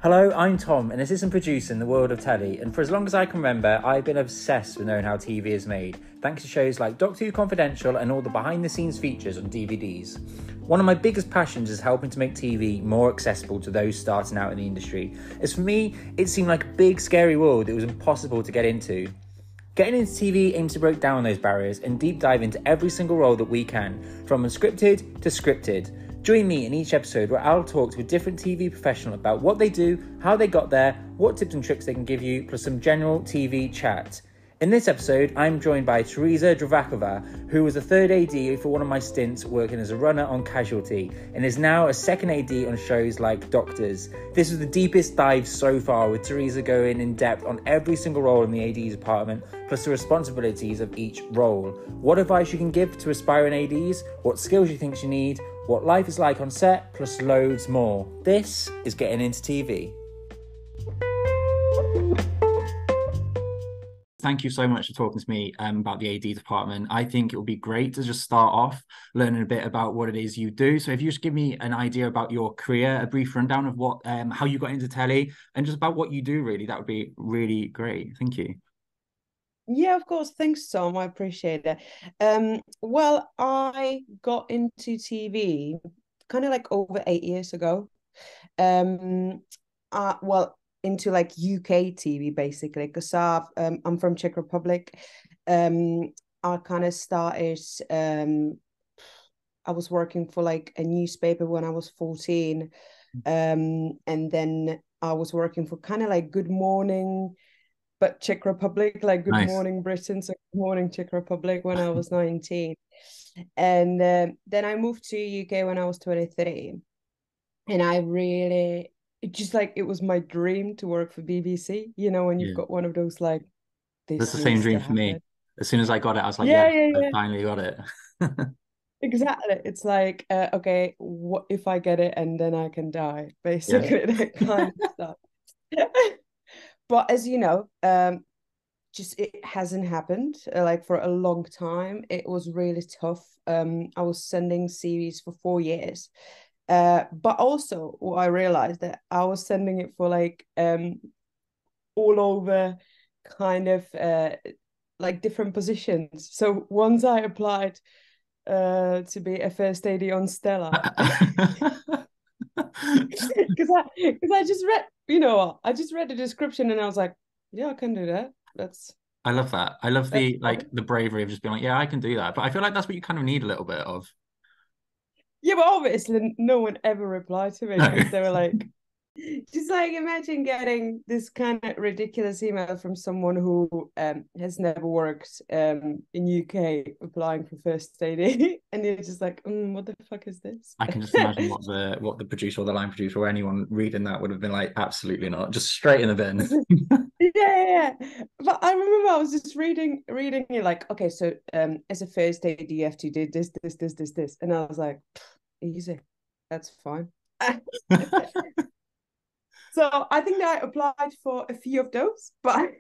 Hello, I'm Tom, an assistant producer in the world of telly, and for as long as I can remember, I've been obsessed with knowing how TV is made, thanks to shows like Doctor Who Confidential and all the behind-the-scenes features on DVDs. One of my biggest passions is helping to make TV more accessible to those starting out in the industry, as for me, it seemed like a big, scary world that was impossible to get into. Getting into TV aims to break down those barriers and deep dive into every single role that we can, from unscripted to scripted. Join me in each episode where I'll talk to a different TV professional about what they do, how they got there, what tips and tricks they can give you, plus some general TV chat. In this episode, I'm joined by Tereza Dvořáková, who was a third AD for one of my stints working as a runner on Casualty, and is now a second AD on shows like Doctors. This was the deepest dive so far, with Tereza going in depth on every single role in the AD department, plus the responsibilities of each role. What advice you can give to aspiring ADs, what skills you think you need, what life is like on set, plus loads more. This is Getting Into TV. Thank you so much for talking to me about the AD department. I think it would be great to just start off learning a bit about what it is you do. So if you just give me an idea about your career, a brief rundown of what, how you got into telly, and just about what you do, really, that would be really great. Thank you. Yeah, of course. Thanks, Tom. I appreciate it. Well, I got into TV kind of like over 8 years ago. Well, into like UK TV basically, because I'm from Czech Republic. I kind of started. I was working for like a newspaper when I was 14, and then I was working for kind of like Good Morning, but Czech Republic, like Good Nice. Morning Britain, so Good Morning Czech Republic when I was 19. And then I moved to UK when I was 23. And I really, it just like, it was my dream to work for BBC, when you've Yeah. got one of those, like, That's this the same needs to dream for me. happen. As soon as I got it, I was like, yeah, Yeah, yeah, I yeah. finally got it. Exactly. It's like, okay, what if I get it and then I can die? Yeah. Basically, that kind of stuff. But as you know, just it hasn't happened like for a long time. It was really tough. I was sending CVs for 4 years. But also what I realized that I was sending it for like all over kind of like different positions. So once I applied to be a first AD on Stella. Because I just read, what? I just read the description and I was like, yeah, I can do that. I love that. I love That's the fine. the bravery of just being like, yeah, I can do that. But I feel like that's what you kind of need a little bit of. Yeah, but obviously no one ever replied to me No. because they were like, just like imagine getting this kind of ridiculous email from someone who has never worked in UK applying for first AD, and you're just like, what the fuck is this? I can just imagine what the producer or the line producer or anyone reading that would have been like, absolutely not, just straight in the bin. Yeah. But I remember I was just reading it like, okay, so as a first AD you have to do this, and I was like, easy, that's fine. So I think that I applied for a few of those, but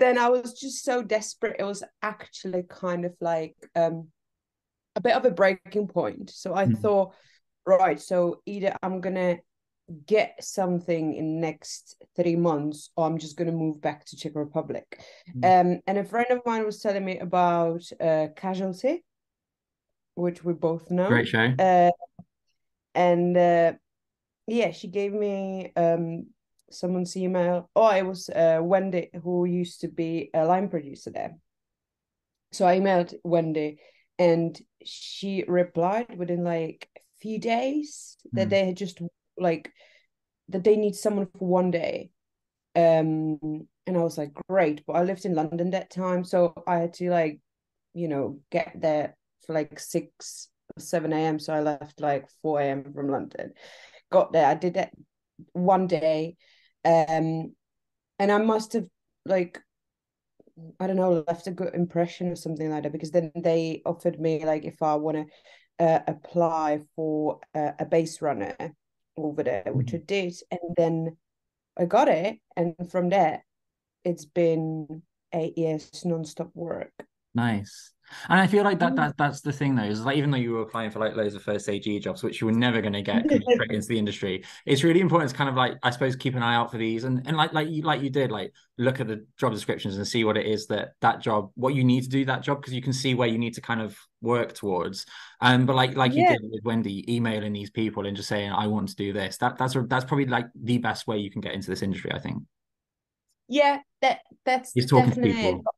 then I was just so desperate. It was actually kind of like a bit of a breaking point. So I thought, right, so either I'm gonna get something in next 3 months, or I'm just gonna move back to Czech Republic. And a friend of mine was telling me about Casualty, which we both Great know. show. And yeah, she gave me someone's email. Oh, it was Wendy, who used to be a line producer there. So I emailed Wendy, and she replied within like a few days that they had just like that they need someone for one day. And I was like, great, but I lived in London that time, so I had to like, get there for like 6 or 7 a.m. So I left like 4 a.m. from London. Got there, I did that one day, and I must have like, I don't know, left a good impression or something like that, because then they offered me like if I want to apply for a base runner over there, which I did, and then I got it, and from there it's been 8 years non-stop work. Nice. And I feel like that's the thing though, is like even though you were applying for like loads of first AG jobs, which you were never going to get coming straight into the industry, it's really important to kind of like, I suppose, keep an eye out for these and like you did, like look at the job descriptions and see what it is that job, what you need to do that job, because you can see where you need to kind of work towards. But like you Yeah, did with Wendy, emailing these people and just saying, I want to do this. That's probably like the best way you can get into this industry, I think. yeah, that's Is talking to definitely it. people.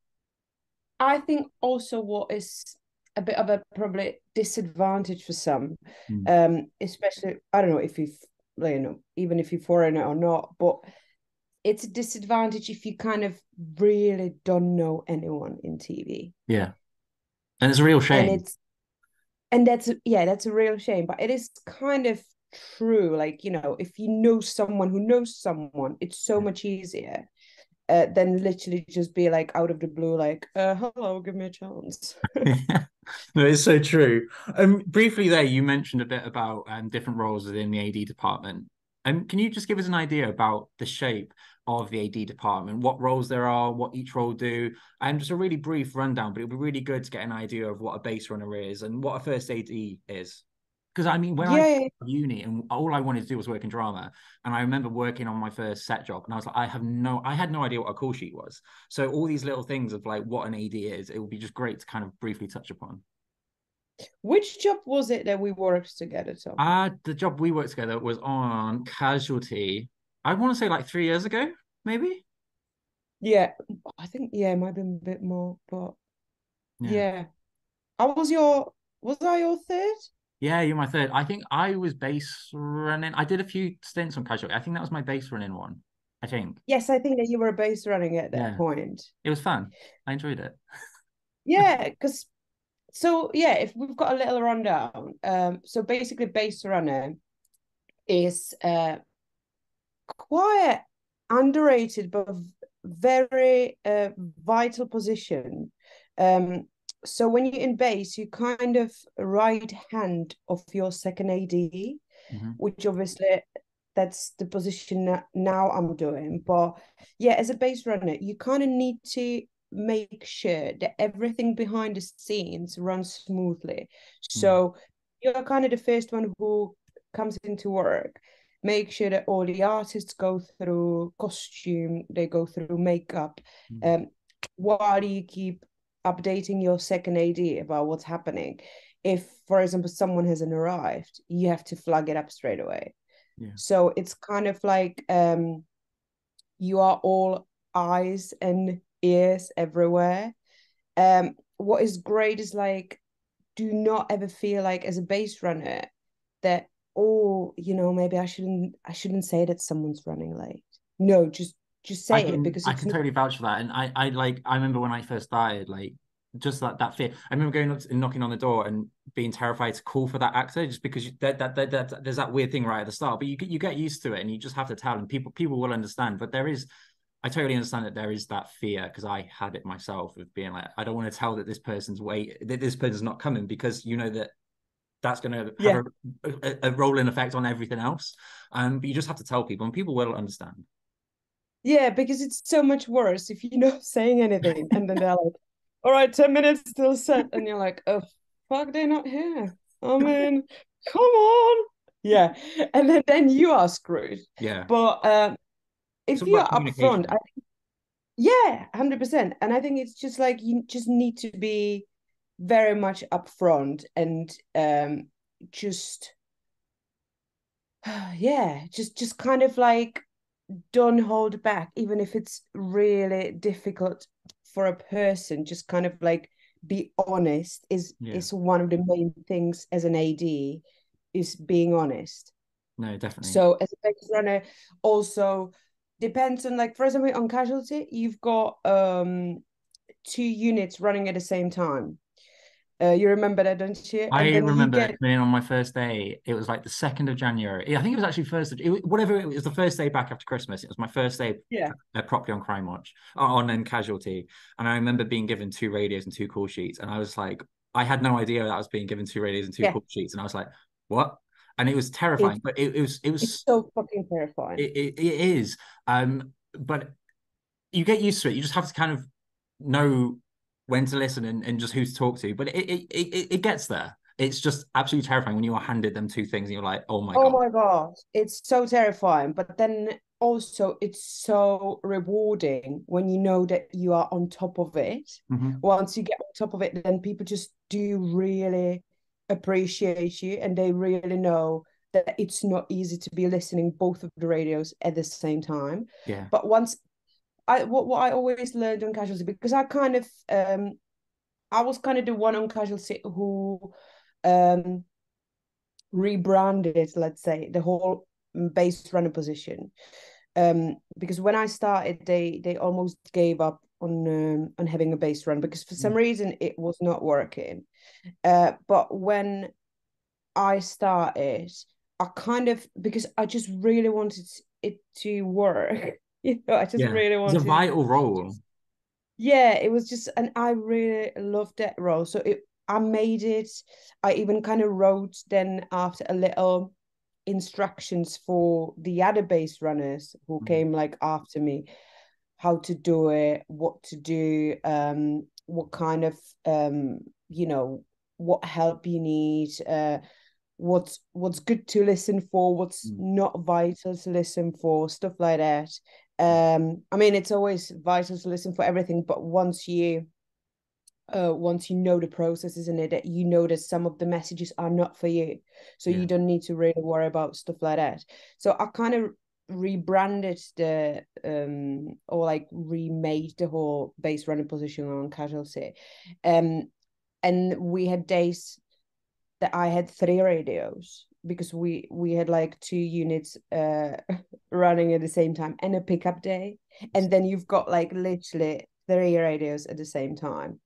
I think also what is a bit of a probably disadvantage for some, Mm. especially I don't know if you've even if you're foreigner or not, but it's a disadvantage if you kind of really don't know anyone in TV. Yeah. And it's a real And shame. that's a real shame, but it is kind of true. Like, if you know someone who knows someone, it's so much easier than literally just be like out of the blue, like, hello, give me a chance. Yeah. No, it's so true. Briefly there, you mentioned a bit about different roles within the AD department. Can you just give us an idea about the shape of the AD department, what roles there are, what each role do, and just a really brief rundown, but it'd be really good to get an idea of what a base runner is and what a first AD is. Because I mean, when I Yeah, uni and all I wanted to do was work in drama, and I remember working on my first set job, and I was like, I had no idea what a call sheet was. So all these little things of like what an AD is, it would be just great to kind of briefly touch upon. which job was it that we worked together, Tom? The job we worked together was on Casualty. I want to say like 3 years ago, maybe. Yeah, I think it might have been a bit more, but Yeah. yeah. I was I your third? Yeah, you're my third. I think I was base running. I did a few stints on Casualty. I think that was my base running one. I think. Yes, I think that you were base running at that Yeah. point. It was fun. I enjoyed it. Yeah, because so yeah, if we've got a little rundown, so basically base runner is quite underrated but very vital position. So when you're in base, you kind of right hand of your second AD, Mhm. which obviously that's the position that now I'm doing. But yeah, as a base runner, you kind of need to make sure that everything behind the scenes runs smoothly. Mm. So you're kind of the first one who comes into work, make sure that all the artists go through costume, they go through makeup, Mm. um, while you keep updating your second AD about what's happening. If, for example, someone hasn't arrived, you have to flag it up straight away. Yeah. So it's kind of like you are all eyes and ears everywhere. What is great is like, do not ever feel like as a base runner that, oh, maybe I shouldn't say that someone's running late. No, just I say it can because I it's can not. totally vouch for that. And I remember when I first started, like just that fear. I remember going up and knocking on the door and being terrified to call for that actor just because there's that weird thing right at the start, but you get used to it and you just have to tell and people will understand. But I totally understand that there is that fear because I had it myself of being like, I don't want to tell that this person's not coming because you know that that's going to have Yeah, a rolling effect on everything else. But you just have to tell people and people will understand. yeah, because it's so much worse if you're not saying anything and then they're like, all right, 10 minutes till set, and you're like, oh fuck, they're not here. I mean, come on. Yeah. And then you are screwed. Yeah. But It's if all you're about upfront, communication. yeah, 100%. And I think it's just like you just need to be very much upfront and just yeah, just kind of like don't hold back, even if it's really difficult for a person. Just kind of like be honest Yeah. is one of the main things as an AD is being honest. No, definitely. So as a base runner, also depends on like for example on casualty, you've got two units running at the same time. You remember that, don't you? And I then you remember get coming in on my first day. It was like the 2nd of January. I think it was actually whatever it was the first day back after Christmas. It was my first day yeah. properly on Crime Watch on Casualty. And I remember being given two radios and two call sheets. And I was like, I had no idea that I was being given two radios and two Yeah, call sheets. And I was like, what? And it was it's terrifying, but it it's was so fucking terrifying. it is. But you get used to it. You just have to kind of know when to listen and just who to talk to. But it gets there. It's just absolutely terrifying when you are handed them two things and you're like, oh my Oh God. my God, it's so terrifying. But then also, it's so rewarding when you know that you are on top of it. Mm-hmm. Once you get on top of it, then people just do really appreciate you, and they really know that it's not easy to be listening both of the radios at the same time. Yeah. But once what I always learned on Casualty, because I was kind of the one on Casualty who um rebranded, let's say, the whole base runner position. Because when I started, they almost gave up on having a base run because for some reason it was not working. But when I started, I kind of, because I just really wanted it to work. I just Yeah. really It's a wanted. vital role. Yeah, it was just, and I really loved that role. So I made it. I even kind of wrote then after a little instructions for the other base runners who came like after me, how to do it, what to do, what kind of you know, what help you need, what's good to listen for, what's not vital to listen for, stuff like that. I mean, it's always vital to listen for everything, but once you know the process, isn't it, that you know that some of the messages are not for you, so Yeah. you don't need to really worry about stuff like that. So I kind of rebranded the or like remade the whole base running position on Casualty. And we had days that I had 3 radios because we had like 2 units running at the same time and a pickup day, and then you've got like literally 3 radios at the same time.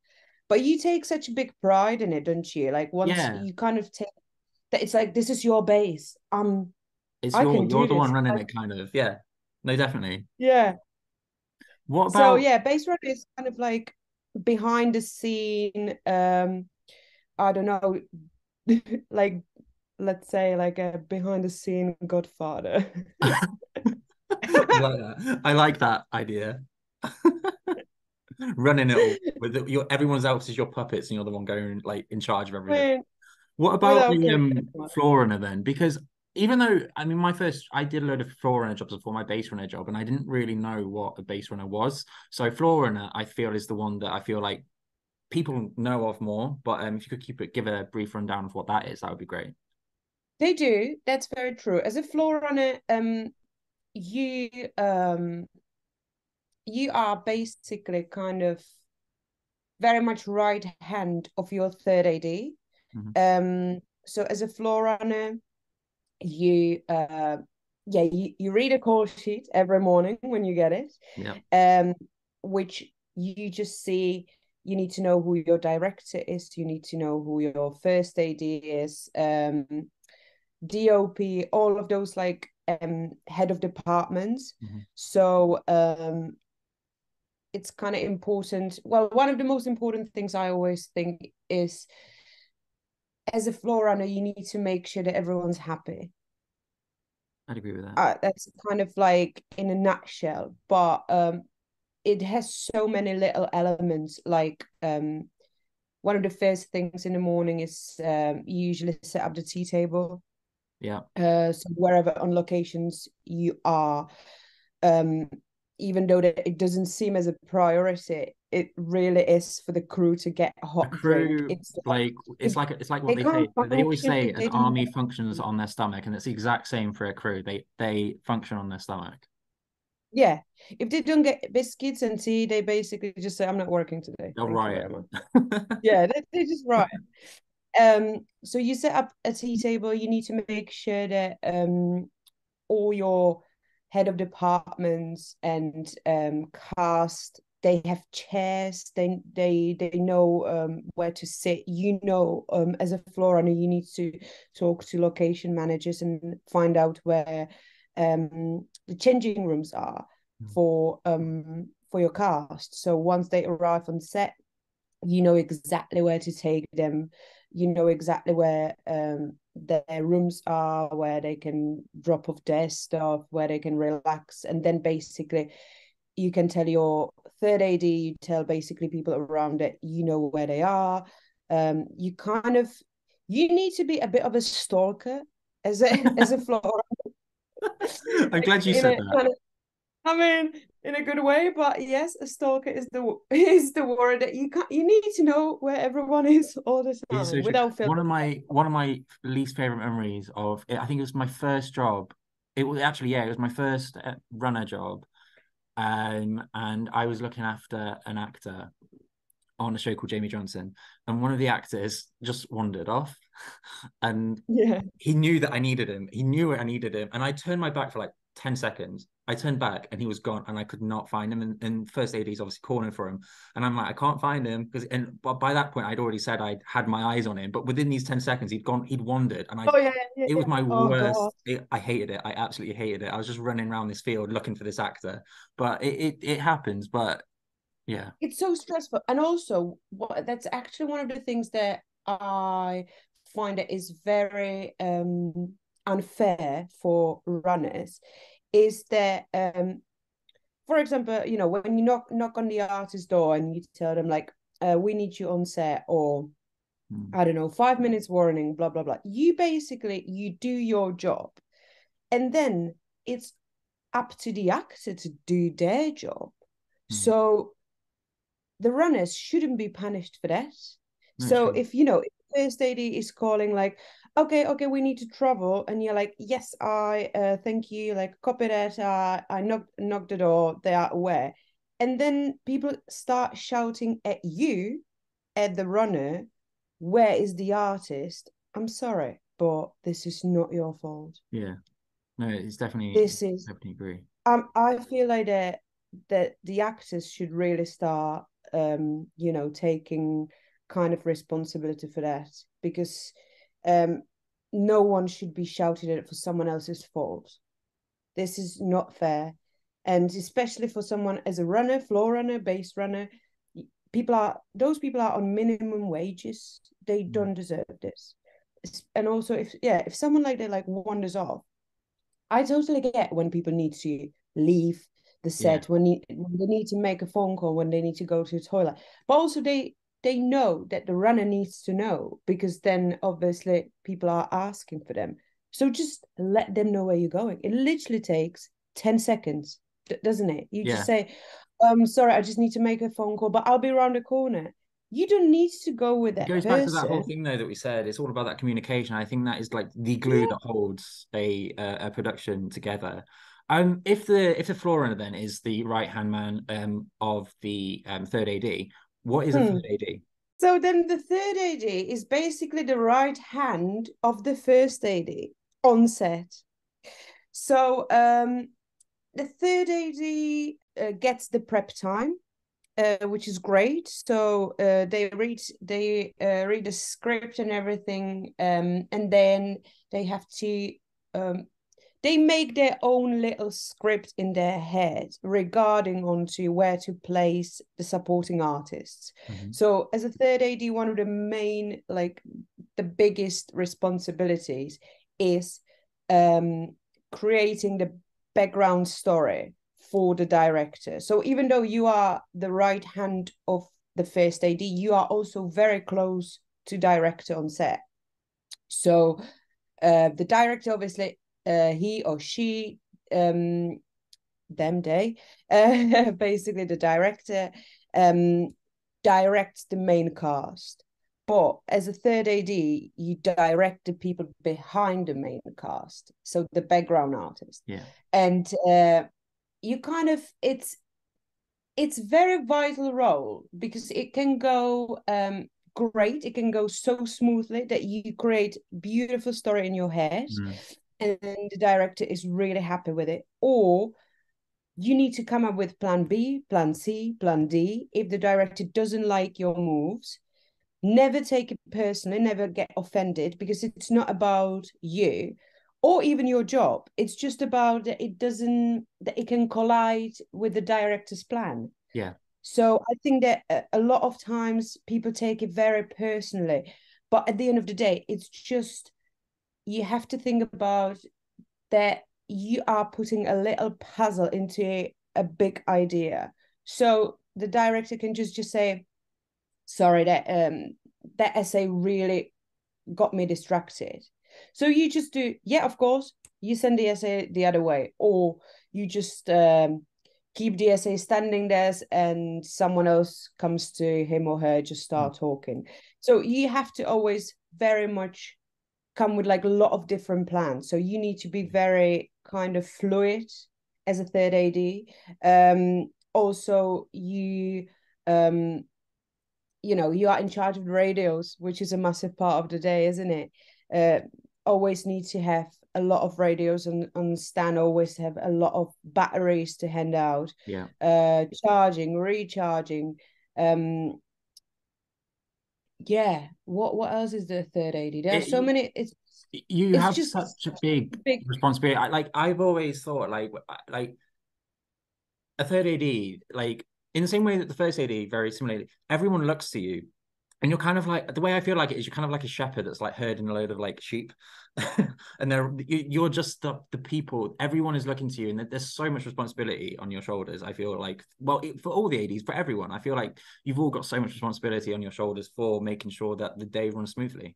But you take such a big pride in it, don't you? Like once Yeah. you kind of take that, it's like, this is your base. It's I can you're do the one this. running it kind of. Yeah. No, definitely. Yeah. What So about yeah, base run is kind of like behind the scene. I don't know, like, let's say like a behind the scene Godfather. I like that. I like that idea. Running it all with your everyone else is your puppets and you're the one going like in charge of I everything. mean, What about without the killing anyone. floor runner then? Because even though I mean my first I did a load of floor runner jobs before my base runner job and I didn't really know what a base runner was. So floor runner I feel is the one that I feel like people know of more. But if you could give a brief rundown of what that is, that would be great. They do. That's very true. As a floor runner, you you are basically kind of very much right hand of your third AD. Mhm. So as a floor runner, you you read a call sheet every morning when you get it, Yeah. which you just see. You need to know who your director is. You need to know who your first AD is. DOP, all of those like head of departments. Mhm. So it's kind of important. Well, one of the most important things I always think is, as a floor runner, you need to make sure that everyone's happy. I'd agree with that. That's kind of like in a nutshell, but it has so many little elements. Like one of the first things in the morning is you usually set up the tea table. Yeah. So wherever on locations you are, um, even though that it doesn't seem as a priority, it really is for the crew to get a A hot drink. crew It's like like if it's like what they they say. can't They always function say if an they don't army get functions on their stomach, and it's the exact same for a crew. They function on their stomach. yeah, if they don't get biscuits and tea, they basically just say, I'm not working today. They'll Thank you riot. very much. Yeah, they just right. So you set up a tea table, you need to make sure that all your head of departments and cast, they have chairs, they know where to sit. You know, as a floor runner, you need to talk to location managers and find out where the changing rooms are for your cast. So once they arrive on set, you know exactly where to take them. You know exactly where their rooms are, where they can drop off their stuff, where they can relax, and then basically you can tell your third AD, you tell basically people around it, you know where they are. You kind of, you need to be a bit of a stalker as a floor. I'm glad you in said a that. kind of, I mean, in a good way, but yes, a stalker is the word that you need to know where everyone is all the It's so time true. without feeling. One of my least favorite memories of I think it was my first job. It was actually, yeah, it was my first runner job. And I was looking after an actor on a show called Jamie Johnson, and one of the actors just wandered off, and Yeah. he knew that I needed him. He knew I needed him, and I turned my back for like 10 seconds. I turned back and he was gone, and I could not find him. And first AD's obviously calling for him, and I'm like, I can't find him because. And but by that point, I'd already said I had my eyes on him. But within these 10 seconds, he'd gone, he'd wandered, and I. Oh yeah, yeah, It yeah. was my Oh God. worst. I hated it. I absolutely hated it. I was just running around this field looking for this actor, but it happens. But yeah, It's so stressful. And also, what that's actually one of the things that I find that is very unfair for runners is that for example, you know, when you knock on the artist's door and you tell them like, we need you on set, or I don't know, 5 minutes warning, blah blah blah. You basically you do your job, and then it's up to the actor to do their job. So the runners shouldn't be punished for that. no, So true. if you know, if the first lady is calling like, okay, we need to travel, and you're like, yes, I thank you, like copy that. I knocked the door, they are aware, and then people start shouting at you, at the runner, where is the artist? I'm sorry, but this is not your fault. Yeah, no, it's definitely This is definitely agree. I feel like that the actors should really start you know, taking kind of responsibility for that, because um no one should be shouted at for someone else's fault. This is not fair. And especially for someone as a runner, floor runner, base runner, those people are on minimum wages. They don't deserve this. And also if someone like that like wanders off, I totally get when people need to leave the Yeah, set, when they need to make a phone call, when they need to go to the toilet. But also they know that the runner needs to know, because then obviously people are asking for them. So just let them know where you're going. It literally takes 10 seconds, doesn't it? You just yeah. say, sorry, I just need to make a phone call, but I'll be around the corner. You don't need to go with It that goes back to that whole person. thing though that we said. It's all about that communication. I think that is like the glue Yeah. that holds a production together. If the floor runner then is the right hand man of the third AD, what is a Hmm. third AD? So then the third AD is basically the right hand of the first AD on set. So the third AD gets the prep time, which is great. So they read the script and everything, and then they have to they make their own little script in their head regarding onto where to place the supporting artists. Mhm. So as a third AD, one of the main, like the biggest responsibilities is creating the background story for the director. So even though you are the right hand of the first AD, you are also very close to director on set. So the director obviously he or she them they basically the director um directs the main cast, but as a third AD you direct the people behind the main cast, so the background artist. Yeah, And you kind of it's very vital role, because it can go great, it can go so smoothly that you create beautiful story in your head mm. and the director is really happy with it, or you need to come up with plan B, plan C, plan D. If the director doesn't like your moves, never take it personally, never get offended, because it's not about you or even your job. It's just about that it can collide with the director's plan. Yeah, So I think that a lot of times people take it very personally, but at the end of the day, it's just you have to think about that you are putting a little puzzle into a big idea. So the director can just say, sorry, that essay really got me distracted. So you just do, yeah, of course, you send the essay the other way, or you just keep the essay standing there and someone else comes to him or her, just start talking. So you have to always very much come with like a lot of different plans. So you need to be very kind of fluid as a third AD. Also, you know, you are in charge of the radios, which is a massive part of the day, isn't it? Always need to have a lot of radios on stand, always have a lot of batteries to hand out. Yeah. Charging, recharging. Yeah. What else is the third AD? There are so many. You It's have just such a big big. responsibility. I've always thought like a third AD, like in the same way that the first AD, very similarly, everyone looks to you. And you're kind of like, the way I feel like it is, you're kind of like a shepherd that's like herding a load of like sheep. And you're just the people, everyone is looking to you, and there's so much responsibility on your shoulders. I feel like, well, for all the ADs, for everyone, I feel like you've all got so much responsibility on your shoulders for making sure that the day runs smoothly.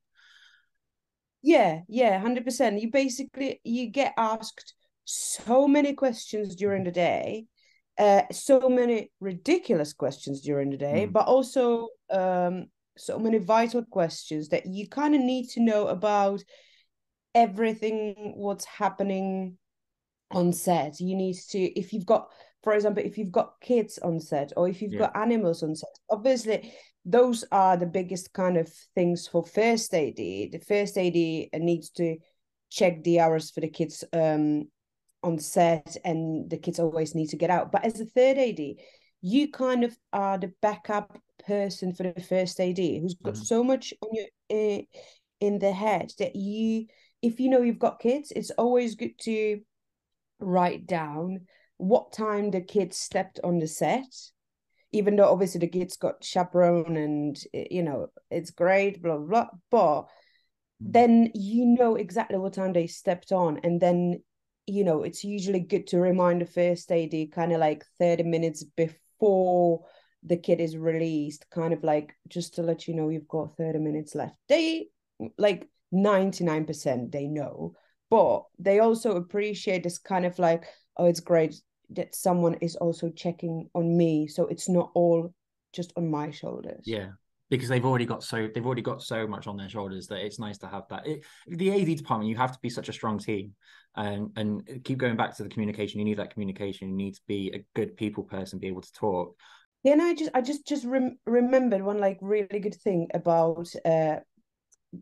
Yeah, 100%. You get asked so many questions during the day, so many ridiculous questions during the day, but also so many vital questions that you kind of need to know about everything what's happening on set. You need to, if you've got, for example, if you've got kids on set, or if you've got animals on set, obviously those are the biggest kind of things for first AD. The first AD needs to check the hours for the kids on set, and the kids always need to get out. But as a third AD, you kind of are the backup person for the first AD, who's got so much on your in the head that you, if you know you've got kids, it's always good to write down what time the kids stepped on the set, even though obviously the kids got chaperone and you know it's great, blah blah blah, but then you know exactly what time they stepped on. And then, you know, it's usually good to remind the first AD kind of like 30 minutes before the kid is released, kind of like just to let you know you've got 30 minutes left. They like 99% they know, but they also appreciate this kind of like, oh, it's great that someone is also checking on me, so it's not all just on my shoulders. Yeah, because they've already got so much on their shoulders that it's nice to have that. The AD department, you have to be such a strong team, and keep going back to the communication. You need that communication. You need to be a good people person, be able to talk. Then I just remembered one like really good thing about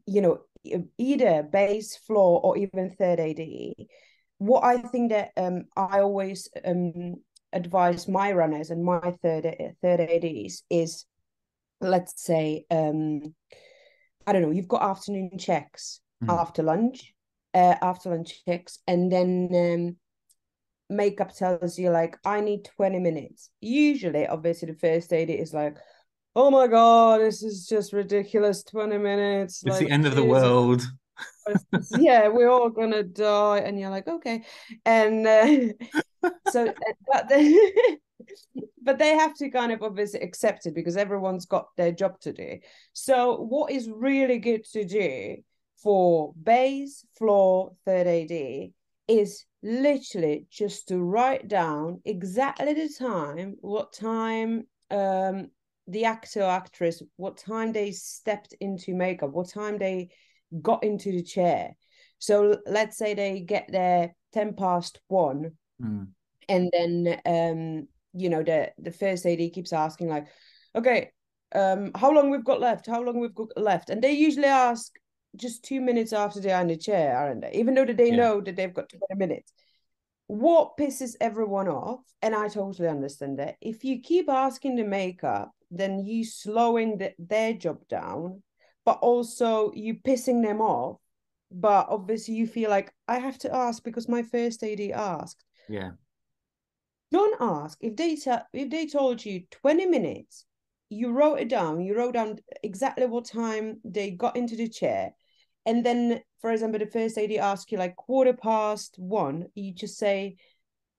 you know, either bass, floor, or even third AD. What I think that I always advise my runners and my third ADs is, let's say, I don't know, you've got afternoon checks after lunch checks, and then makeup tells you like, I need 20 minutes. Usually, obviously, the first AD is like, oh my God, this is just ridiculous. 20 minutes. It's Like, the end of the Jesus. world. Yeah, we're all gonna die. And you're like, okay. And so, but they have to kind of obviously accept it because everyone's got their job to do. So what is really good to do for bass, floor, third AD is literally just to write down exactly the time, what time the actor or actress, what time they stepped into makeup, what time they got into the chair. So let's say they get there 10 past 1, and then you know, the first AD keeps asking like, okay, how long we've got left? How long we've got left? And they usually ask just 2 minutes after they're in the chair, aren't they? Even though that they know that they've got 20 minutes. What pisses everyone off, and I totally understand that, if you keep asking the makeup, then you slowing their job down, but also you pissing them off. But obviously you feel like, I have to ask because my first AD asked. Yeah. Don't ask. If they told you 20 minutes, you wrote it down. You wrote down exactly what time they got into the chair. And then, for example, the first AD asks you like 1:15, you just say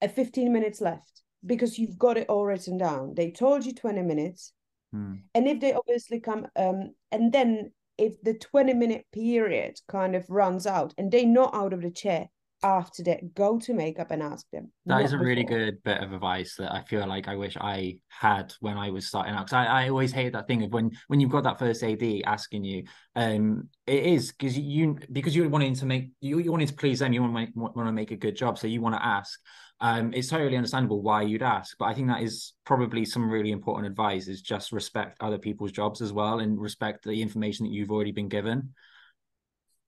15 minutes left. because you've got it all written down. They told you 20 minutes. And if they obviously come, and then if the 20-minute period kind of runs out and they're not out of the chair after that, go to makeup and ask them. That is a really good bit of advice that I feel like I wish I had when I was starting out. Because I always hate that thing of when you've got that first AD asking you, it is because you're wanting to make you wanting to please them, you want to make a good job, so you want to ask. It's totally understandable why you'd ask, but I think that is probably some really important advice: is just respect other people's jobs as well, and respect the information that you've already been given.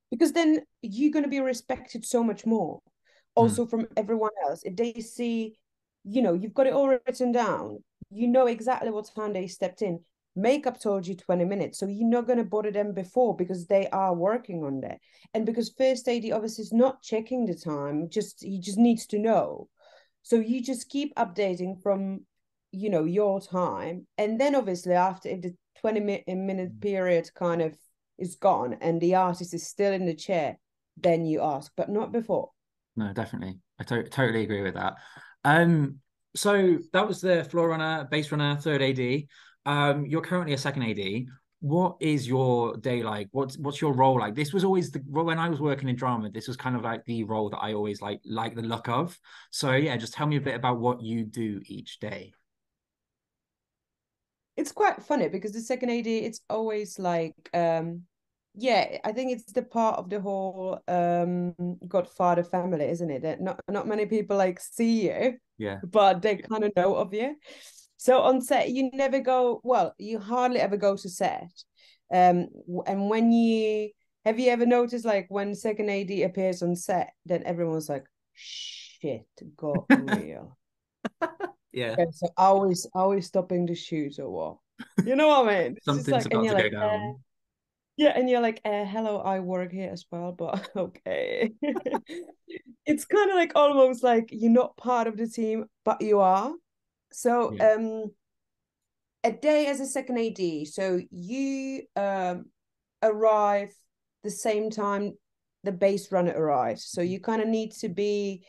Because then you're going to be respected so much more. Also from everyone else. If they see, you've got it all written down, you know exactly what time they stepped in. Makeup told you 20 minutes, so you're not going to bother them before because they are working on that. And because first AD obviously is not checking the time, he just needs to know. So you just keep updating from, your time. And then obviously after, if the 20-minute period kind of is gone and the artist is still in the chair, then you ask, but not before. No, definitely. I totally agree with that. So that was the floor runner, bass runner, third AD. You're currently a second AD. What is your day like? What's your role like? This was always when I was working in drama, this was kind of like the role that I always like the look of. So yeah, just tell me a bit about what you do each day. It's quite funny because the second AD, it's always like yeah, I think it's the part of the whole Godfather family, isn't it? That not many people like see you, yeah, but they kind of know of you. So on set, you never go, well, you hardly ever go to set. And when have you ever noticed like when second AD appears on set, then everyone's like, shit, got real. yeah. Okay, so always stopping the shoot or what? You know what I mean? It's just Something's like, and about you're to go like, down. yeah, and you're like, hello, I work here as well, but okay. It's kind of like almost like you're not part of the team, but you are. So Yeah. a day as a second AD, so you arrive the same time the bass runner arrives. So you kind of need to be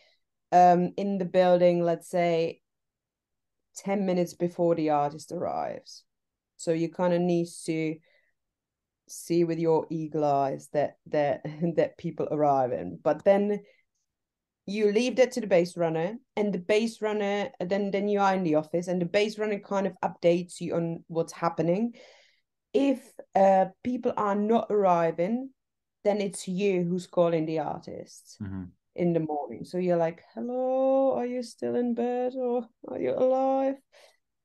in the building, let's say 10 minutes before the artist arrives. So you kind of need to see with your eagle eyes that that people arrive in. But then you leave that to the bass runner, and the bass runner then you are in the office, and the bass runner kind of updates you on what's happening. If people are not arriving, then it's you who's calling the artists in the morning. So you're like, hello, are you still in bed or are you alive?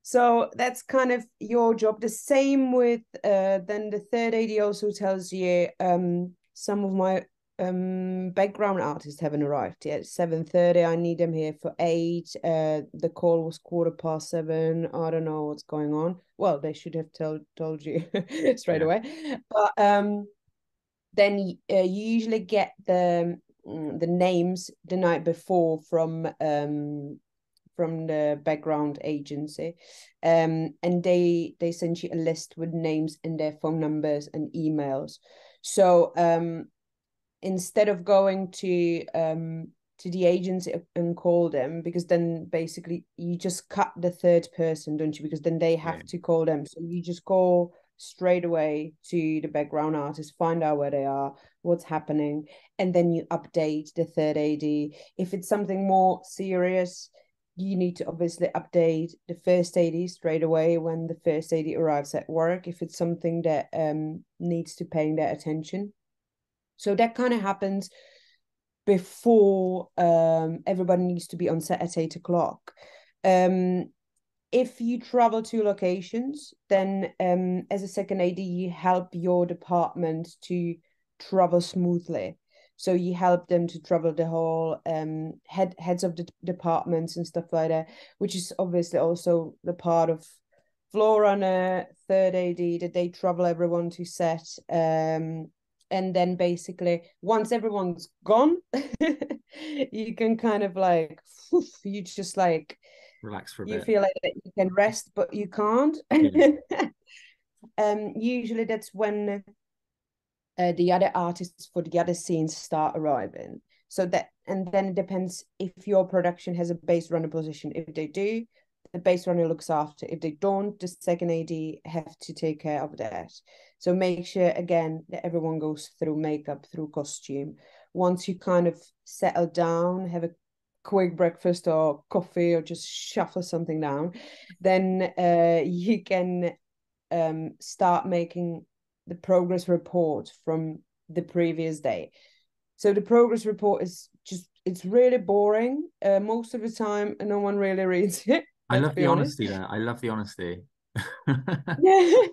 So that's kind your job. The same with then the third AD also tells you some of my background artists haven't arrived yet. 7:30, I need them here for 8. The call was 7:15. I don't know what's going on. Well, they should have told you straight away. But then you usually get the names the night before from the background agency, and they send you a list with names and their phone numbers and emails. So instead of going to the agency and call them, because then basically you just cut the third person, don't you? Because then they have to call them. So you just call straight away to the background artist, find out where they are, what's happening, and then you update the third AD. If it's something more serious, you need to obviously update the first AD straight away when the first AD arrives at work, if it's something that needs to pay their attention. So that kind of happens before everybody needs to be on set at 8 o'clock. If you travel to locations, then as a second AD, you help your department to travel smoothly. So you help them to travel the whole heads of the departments and stuff like that, which is obviously also the part of floor runner, third AD, that they travel everyone to set. And then basically once everyone's gone, you can kind of like, you just like relax for a you bit. feel like that you can rest, but you can't. Yeah. Usually that's when the other artists for the other scenes start arriving. So that, and then it depends if your production has a bass runner position. If they do, the bass runner looks after. If they don't, the second AD have to take care of that. So make sure again that everyone goes through makeup, through costume. Once you kind of settle down, have a quick breakfast or coffee, or just shuffle something down, then you can start making the progress report from the previous day. So the progress report is just, it's really boring most of the time, and no one really reads it. I Let's love be the honest. honesty there. I love the honesty. Yeah.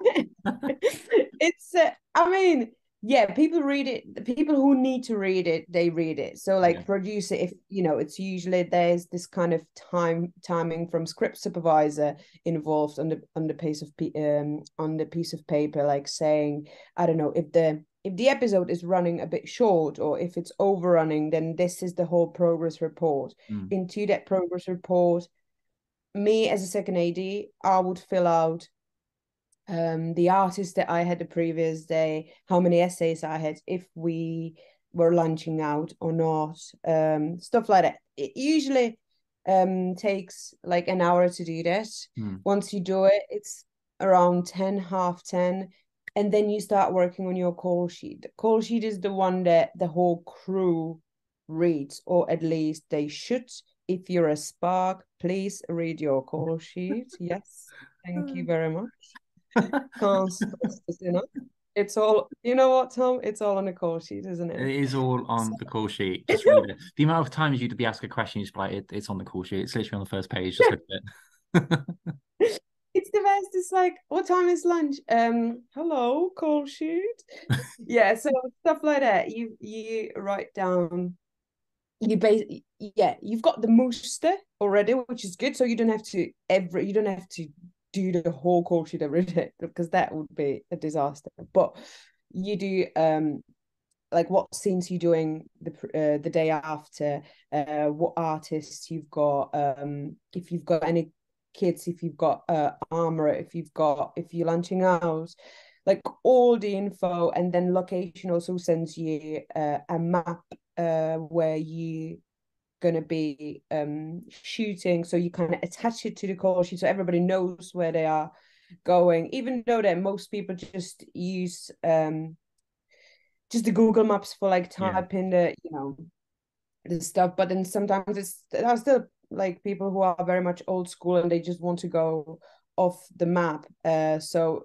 It's I mean, yeah, people read it. The people who need to read it, they read it. So Yeah. like producer, if you know, it's usually there's this kind of timing from script supervisor involved on the piece of on the piece of paper, like saying, I don't know, if the episode is running a bit short, or if it's overrunning, then this is the whole progress report. Mm. Into that progress report, me as a second AD, I would fill out the artist that I had the previous day, how many essays I had, if we were lunching out or not, stuff like that. It usually takes like an hour to do that. Mm. Once you do it, it's around 10, half 10. And then you start working on your call sheet. The call sheet is the one that the whole crew reads, or at least they should. If you're a spark, please read your call sheet. Yes, thank you very much. Can't stress this enough. It's all, you know what, Tom? It's all on a call sheet, isn't It it? is all on the call sheet. Just read it. The amount of times you'd be asked a question, you just be like, it's on the call sheet. It's literally on the first page. Just look at it. It's the best. It's like, what time is lunch? Hello, call sheet. Yeah, so stuff like that. You write down. Yeah, you've got the muster already, which is good. So you don't have to do the whole call sheet every day, because that would be a disaster. But you do like what scenes you doing the day after, what artists you've got, if you've got any kids, if you've got armor, if you're lunching out, like all the info. And then location also sends you a map where you gonna be shooting, so you kind of attach it to the call sheet so everybody knows where they are going, even though that most people just use just the Google Maps for like Yeah. typing the, you know, the stuff. But then sometimes there are still like people who are very much old school and they just want to go off the map. So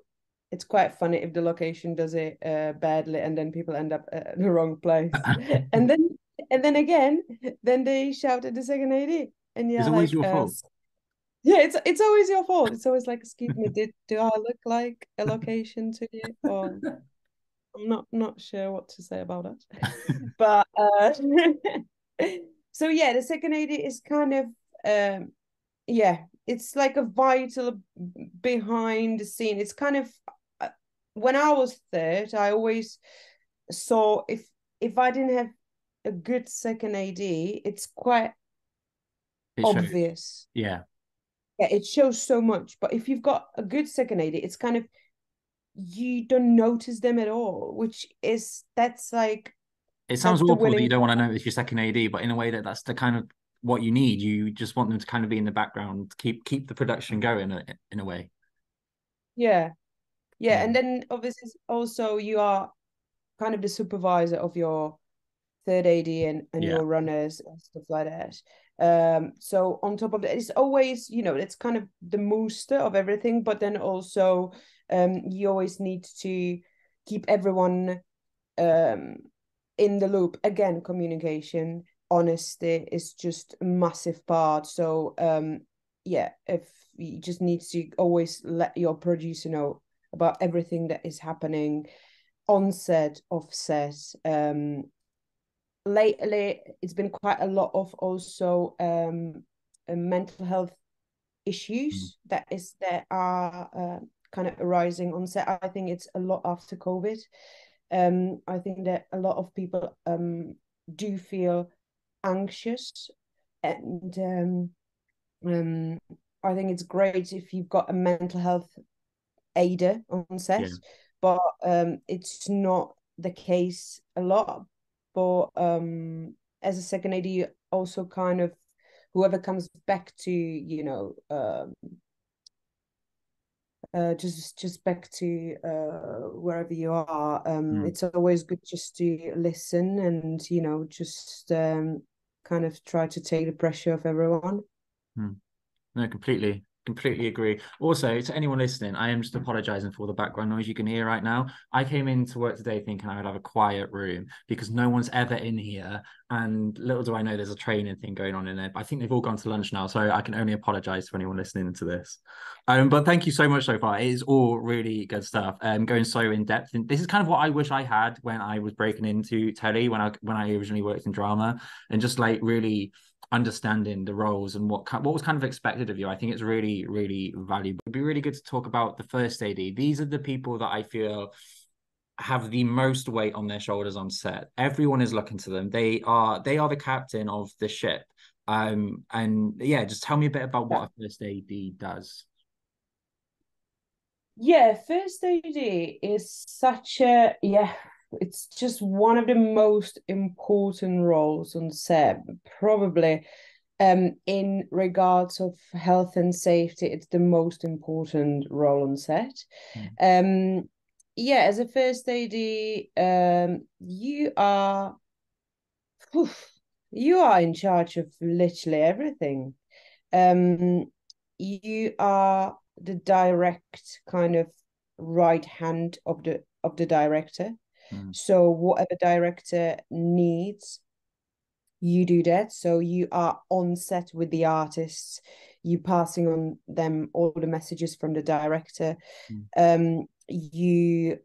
it's quite funny if the location does it badly, and then people end up at the wrong place. And then again, then they shout at the second AD, and It's you're always like, your fault. yeah, it's always your fault. It's always like, excuse me, do I look like a location to you? Or I'm not sure what to say about it. But so yeah, the second AD is kind of yeah, it's like a vital behind the scene. It's kind of when I was third, I always saw if I didn't have a good second AD, it's quite It shows. obvious. Yeah. Yeah, it shows so much. But if you've got a good second AD, it's kind of, you don't notice them at all, which is, that's like, It sounds that's the awful that you willing. don't want to notice your second AD, but in a way that's the kind of what you need. You just want them to kind of be in the background, keep the production going in a way. Yeah, yeah. Yeah. And then obviously also you are kind of the supervisor of your third AD and Yeah. your runners and stuff like that. So on top of that, it's always, you know, it's kind of the booster of everything, but then also you always need to keep everyone in the loop. Again, communication, honesty is just a massive part. So yeah, if you just need to always let your producer know about everything that is happening on set, off set. Lately it's been quite a lot of also mental health Mm. issues that are kind of arising on set. I think it's a lot after COVID. I think that a lot of people do feel anxious, and I think it's great if you've got a mental health aider on set, Yeah. but it's not the case a lot. But as a second AD, you also kind of, whoever comes back to, you know, just back to wherever you are, it's always good just to listen and, you know, just kind of try to take the pressure off everyone. No, completely agree. Also, to anyone listening, I am just apologizing for the background noise you can hear right now. I came into work today thinking I would have a quiet room because no one's ever in here. And little do I know there's a training thing going on in there. But I think they've all gone to lunch now, so I can only apologize to anyone listening to this. But thank you so much so far. It is all really good stuff. Going so in depth. And this is kind of what I wish I had when I was breaking into telly when I originally worked in drama, and just like really understanding the roles and what was kind of expected of you. I think it's really, really valuable. It'd be really good to talk about the first AD. These are the people that I feel have the most weight on their shoulders on set. Everyone is looking to them. They are the captain of the ship. And yeah, just tell me a bit about what a first AD does. Yeah, first AD is such a, it's just one of the most important roles on set, probably. In regards of health and safety, it's the most important role on set. Yeah, as a first AD, you are in charge of literally everything. You are the direct kind of right hand of the director. So whatever director needs, you do that. So you are on set with the artists, you passing on them all the messages from the director. You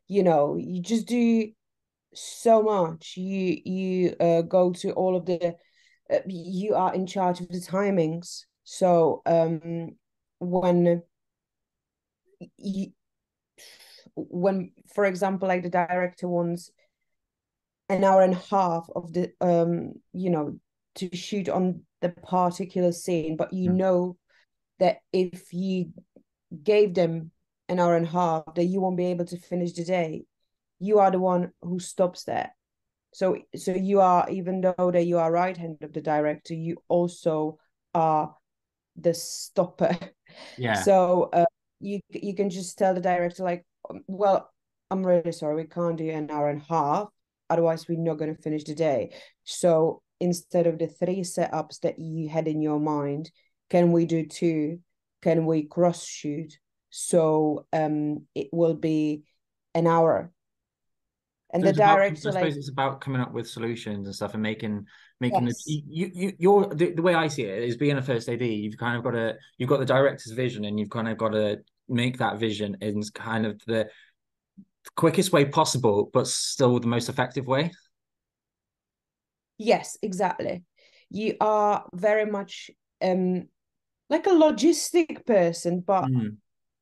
know, you just do so much. You go to all of the you are in charge of the timings. So when for example, like the director wants an hour and a half of the you know, to shoot on the particular scene, but you know that if you gave them an hour and a half, that you won't be able to finish the day, you are the one who stops that. So you are, even though that you are right hand of the director, you also are the stopper. So you can just tell the director, like, well, I'm really sorry, we can't do an hour and a half, otherwise we're not going to finish the day. So instead of the 3 setups that you had in your mind, can we do 2? Can we cross shoot? So it will be an hour. And so the director, I suppose it's about coming up with solutions and stuff and making the way I see it is, being a first AD, you've kind of got the director's vision, and you've kind of got to make that vision in kind of the quickest way possible, but still the most effective way. Yes, exactly. You are very much like a logistic person, but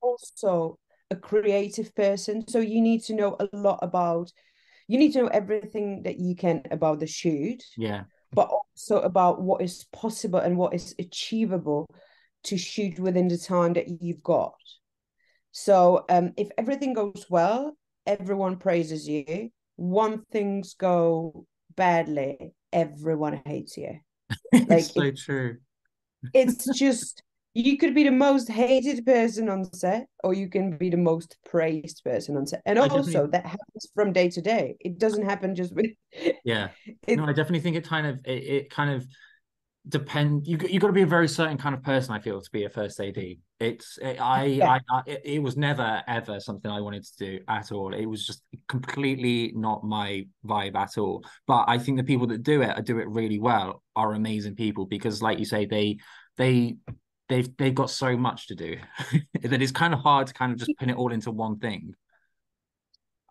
also a creative person. So you need to know a lot about, you need to know everything that you can about the shoot, but also about what is possible and what is achievable to shoot within the time that you've got. So if everything goes well, everyone praises you. One things go badly, everyone hates you. It's so true. It's just, you could be the most hated person on set, or you can be the most praised person on set. And also that happens from day to day. It doesn't happen just with no, I definitely think it kind of depend. You got to be a very certain kind of person, I feel, to be a first AD. It was never ever something I wanted to do at all. It was just completely not my vibe at all. But I think the people that do it really well, are amazing people, because like you say, they've got so much to do that it's kind of hard to kind of just pin it all into one thing.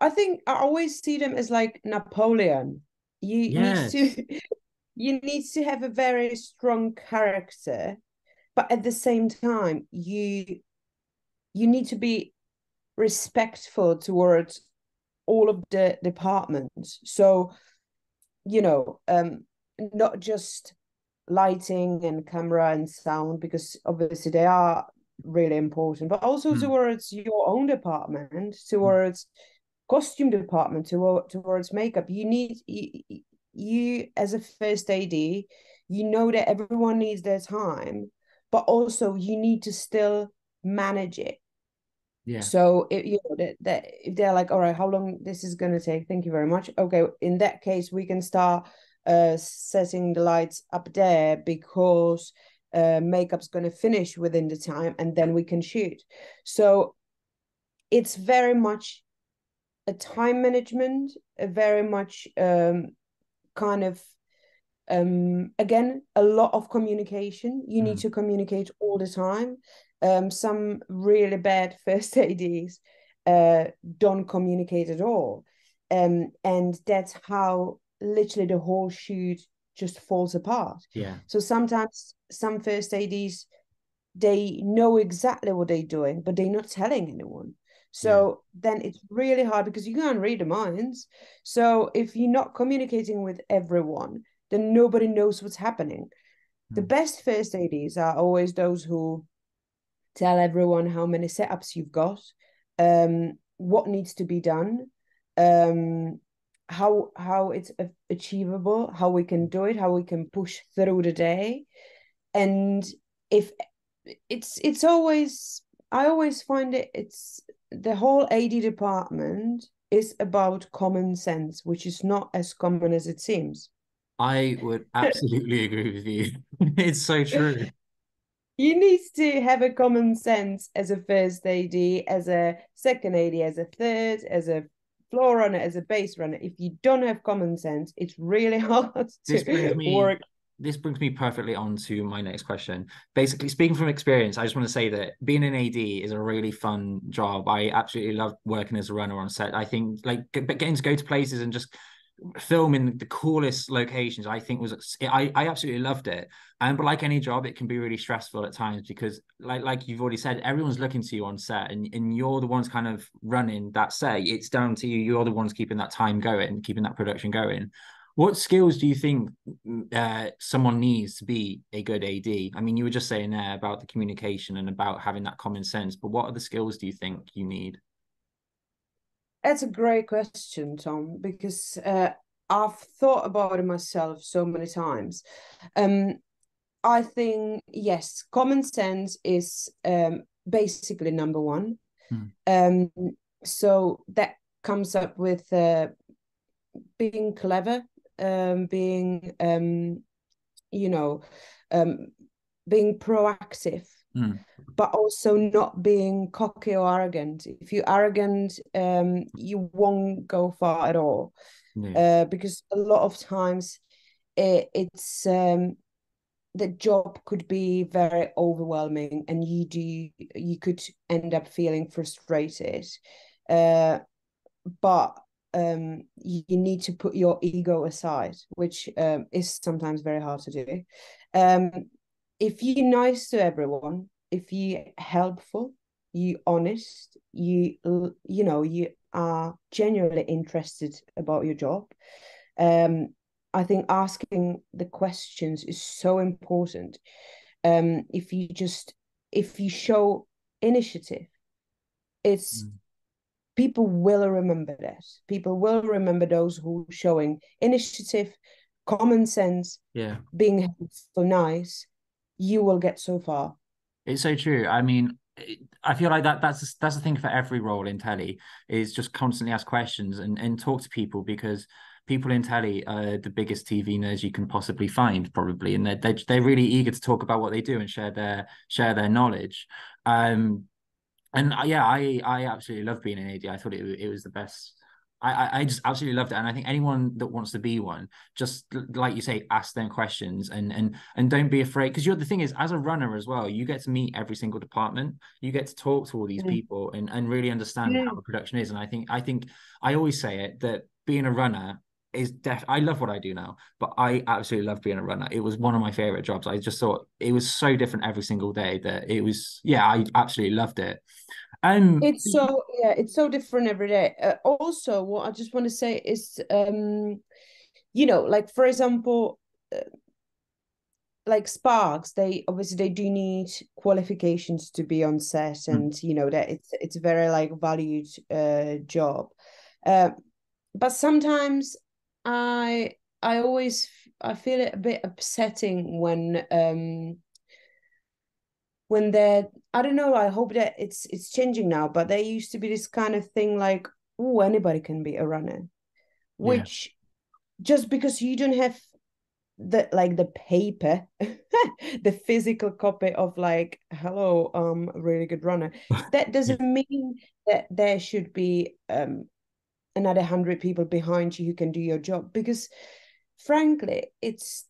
I think I always see them as like Napoleon. You need to have a very strong character, but at the same time, you need to be respectful towards all of the departments. So, you know, not just lighting and camera and sound, because obviously they are really important, but also towards your own department, towards costume department, towards makeup. You need you as a first AD, you know that everyone needs their time, but also you need to still manage it. Yeah. So if you know that if they're like, all right, how long this is going to take? Thank you very much. Okay, in that case, we can start setting the lights up there because makeup's going to finish within the time, and then we can shoot. So it's very much a time management, a very much kind of again, a lot of communication. You need to communicate all the time. Some really bad first ADs don't communicate at all. And that's how literally the whole shoot just falls apart. Yeah. So sometimes some first ADs, they know exactly what they're doing, but they're not telling anyone. So then it's really hard because you can't read the minds. So if you're not communicating with everyone, then nobody knows what's happening. The best first ADs are always those who tell everyone how many setups you've got, what needs to be done, how it's achievable, how we can do it, how we can push through the day. And if it's always, I always find it's the whole AD department is about common sense, which is not as common as it seems. I would absolutely agree with you. It's so true. You need to have a common sense as a first AD, as a second AD, as a third, as a floor runner, as a base runner. If you don't have common sense, it's really hard This brings to me work. this brings me perfectly on to my next question. Basically, speaking from experience, I just want to say that being an AD is a really fun job. I absolutely love working as a runner on set. I think like getting to go to places and just film in the coolest locations, I think I absolutely loved it. But like any job, it can be really stressful at times because like you've already said, everyone's looking to you on set, and you're the ones kind of running that set. It's down to you. You're the ones keeping that time going, keeping that production going. What skills do you think someone needs to be a good AD? I mean, you were just saying there about the communication and about having that common sense, but what other skills do you think you need? That's a great question, Tom, because I've thought about it myself so many times. I think, yes, common sense is basically number one. Um, so that comes up with being clever, being, you know, um, being proactive, but also not being cocky or arrogant. If you're arrogant, you won't go far at all. Because a lot of times it's the job could be very overwhelming, and you could end up feeling frustrated. But you need to put your ego aside, which is sometimes very hard to do. If you're nice to everyone, if you're helpful, you honest, you are genuinely interested about your job. I think asking the questions is so important. If you show initiative, it's people will remember that. People will remember those who are showing initiative, common sense, being helpful, nice. You will get so far. It's so true. I mean, I feel like that's the thing for every role in telly is just constantly ask questions and talk to people, because people in telly are the biggest TV nerds you can possibly find, probably, and they're really eager to talk about what they do and share their knowledge. And yeah, I absolutely love being an AD. I thought it was the best. I just absolutely loved it, and I think anyone that wants to be one, just like you say, ask them questions and don't be afraid, because you're the thing is, as a runner as well, you get to meet every single department, you get to talk to all these people and really understand how the production is. And I think I always say it that being a runner is I love what I do now, but I absolutely love being a runner. It was one of my favorite jobs. I just thought it was so different every single day that it was, yeah, I absolutely loved it. It's so different every day. Also, what I just want to say is, like for example, like Sparks, they do need qualifications to be on set, and you know that it's a very like valued job. But sometimes I I feel it a bit upsetting when they're, I don't know, I hope that it's changing now, but there used to be this kind of thing like, oh, anybody can be a runner, which just because you don't have the paper the physical copy of like, hello, a really good runner, that doesn't mean that there should be another 100 people behind you who can do your job, because frankly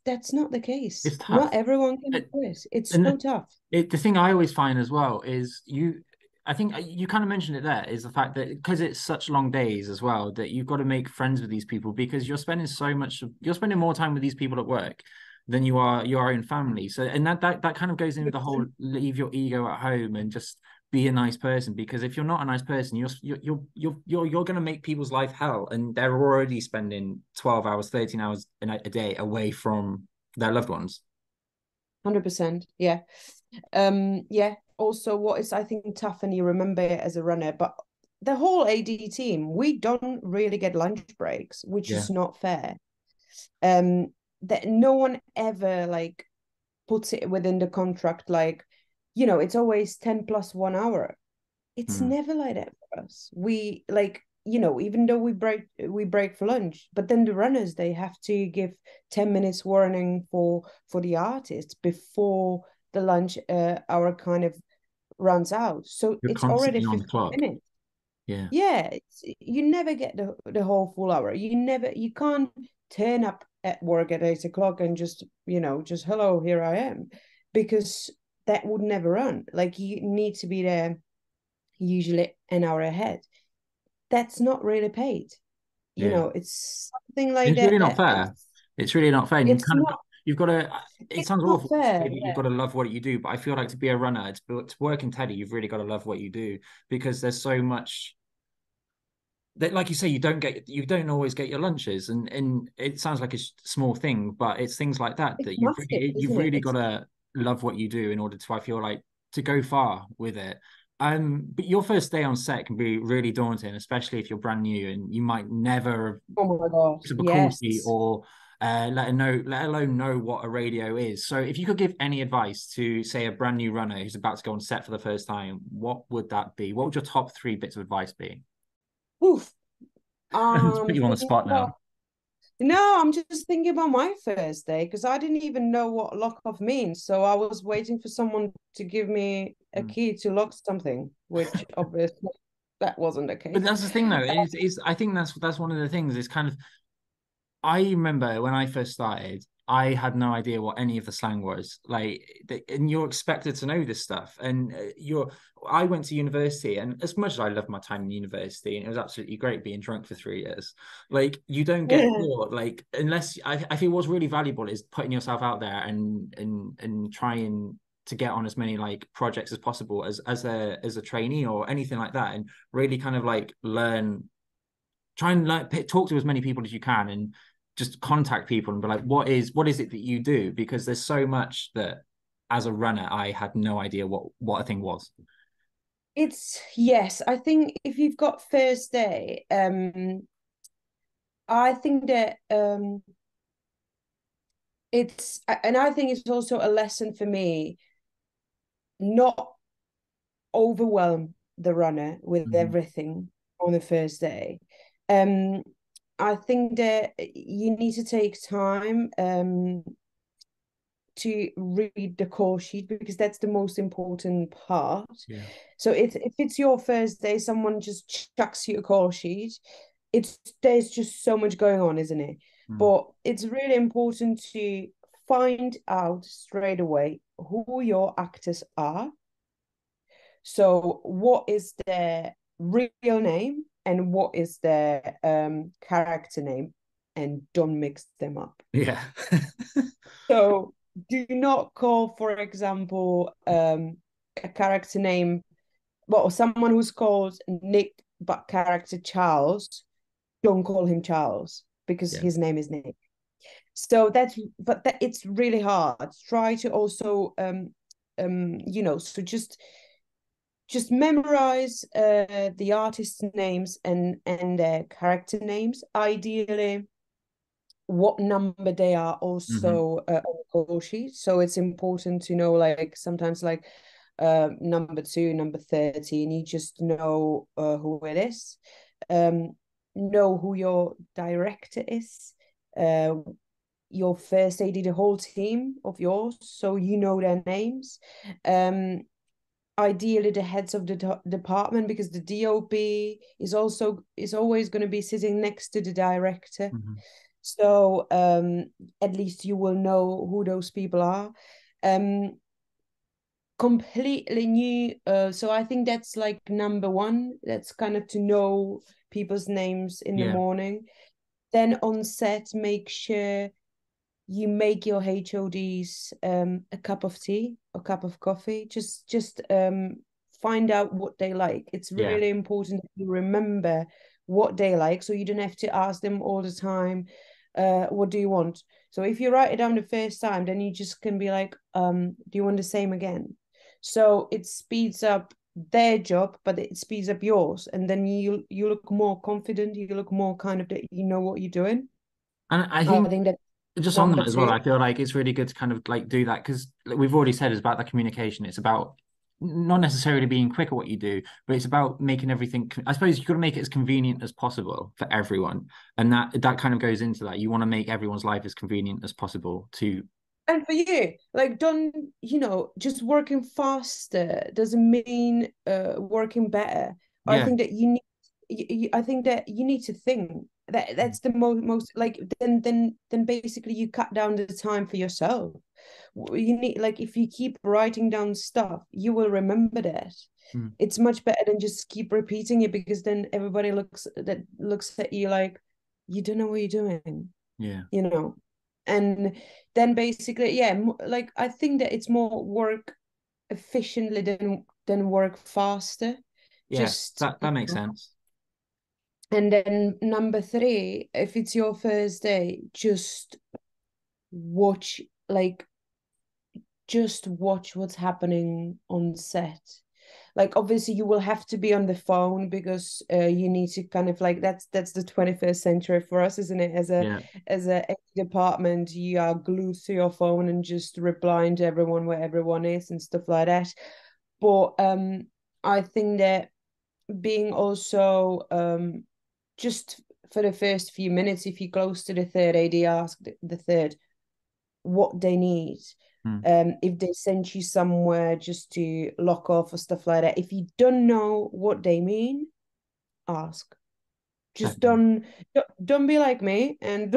that's not the case. It's tough. Not everyone can do it. It's And so tough. the thing I always find as well is I think you kind of mentioned it there, is the fact that because it's such long days as well, that you've got to make friends with these people, because you're spending more time with these people at work than you are your own family. So, and that kind of goes in with the whole leave your ego at home and just be a nice person, because if you're not a nice person, you're going to make people's life hell, and they're already spending 12 hours, 13 hours a day away from their loved ones. 100%. Yeah. Yeah. Also, what is, I think, tough, and you remember it as a runner, but the whole AD team, we don't really get lunch breaks, which is not fair. That no one ever like puts it within the contract, like, you know, it's always 10 plus 1 hour. It's never like that for us. We like, you know, even though we break for lunch, but then the runners, they have to give 10 minutes warning for the artists before the lunch hour kind of runs out. So You're it's already constantly on the 15 clock. minutes. Yeah. Yeah, you never get the whole full hour. You can't turn up at work at 8 o'clock and just, you know, just hello, here I am, because that would never run. Like, you need to be there usually an hour ahead. That's not really paid. You Yeah. know, it's something like It's that really not fair. It's really not fair. And it's not you've got to, it it's sounds not awful to fair. say that you've got to love what you do, but I feel like to be a runner, to work in Teddy, you've really got to love what you do, because there's so much that, like you say, you don't always get your lunches, and it sounds like a small thing, but it's things like that It's that massive, you've isn't it? really got to love what you do in order to, I feel like, to go far with it. But your first day on set can be really daunting, especially if you're brand new and you might never Oh my gosh, have a course yes. or let alone know what a radio is. So if you could give any advice to, say, a brand new runner who's about to go on set for the first time, what would that be? What would your top three bits of advice be? Oof. Let's put you on the Thinking spot about, now. no, I'm just thinking about my first day, because I didn't even know what lock off means. So I was waiting for someone to give me a key to lock something, which obviously that wasn't the But case. that's the thing, though. Is I think that's one of the things. Is kind of, I remember when I first started, I had no idea what any of the slang was. Like, and you're expected to know this stuff. And I went to university, and as much as I loved my time in university, and it was absolutely great being drunk for 3 years, like, you don't get taught, like, unless I think what's really valuable is putting yourself out there and trying to get on as many like projects as possible as a trainee or anything like that, and really kind of like try and like talk to as many people as you can, and just contact people and be like, what is it that you do? Because there's so much that, as a runner, I had no idea what a thing was. It's, yes, I think if you've got first day, I think that it's, and I think it's also a lesson for me, not overwhelm the runner with everything on the first day. Um, I think that you need to take time to read the call sheet, because that's the most important part. Yeah. So if it's your first day, someone just chucks you a call sheet, there's just so much going on, isn't it? But it's really important to find out straight away who your actors are. So what is their real name and what is their character name, and don't mix them up. Yeah. So do not call, for example, a character name, well, someone who's called Nick but character Charles. Don't call him Charles, because Yeah. his name is Nick. So it's really hard. Try to also so just memorize the artist's names and their character names. Ideally, what number they are also on the call sheet. So it's important to know, like, sometimes like number 2, number 30, and you just know who it is. Know who your director is. Your first AD, the whole team of yours, so you know their names. Ideally the heads of the department, because the DOP is always going to be sitting next to the director. So at least you will know who those people are. Completely new, so I think that's like number 1. That's kind of to know people's names in the morning. Then on set, make sure you make your HODs a cup of tea or cup of coffee. Just find out what they like. It's really important that you remember what they like, so you don't have to ask them all the time, what do you want? So if you write it down the first time, then you just can be like, do you want the same again? So it speeds up their job, but it speeds up yours, and then you look more confident, you look more kind of that you know what you're doing. And I think that just on that as well, I feel like it's really good to kind of like do that, because we've already said it's about the communication. It's about not necessarily being quick at what you do, but it's about making everything, I suppose you've got to make it as convenient as possible for everyone. And that kind of goes into that. You want to make everyone's life as convenient as possible to. And for you, like, don't, just working faster doesn't mean working better. I think that I think that you need to think that's the most like, then basically you cut down the time for yourself. You need, like, if you keep writing down stuff, you will remember that. It's much better than just keep repeating it, because then everybody looks at you like you don't know what you're doing. And then basically, like, I think that it's more work efficiently than work faster. That makes sense. And then number 3, if it's your first day, just watch what's happening on set. Like, obviously you will have to be on the phone, because you need to kind of like, that's the 21st century for us, isn't it? As a department, you are glued to your phone and just replying to everyone where everyone is and stuff like that. But I think that being also just for the first few minutes, if you're close to the third AD, ask the third what they need. If they send you somewhere just to lock off or stuff like that, if you don't know what they mean, ask. Just don't be like me, and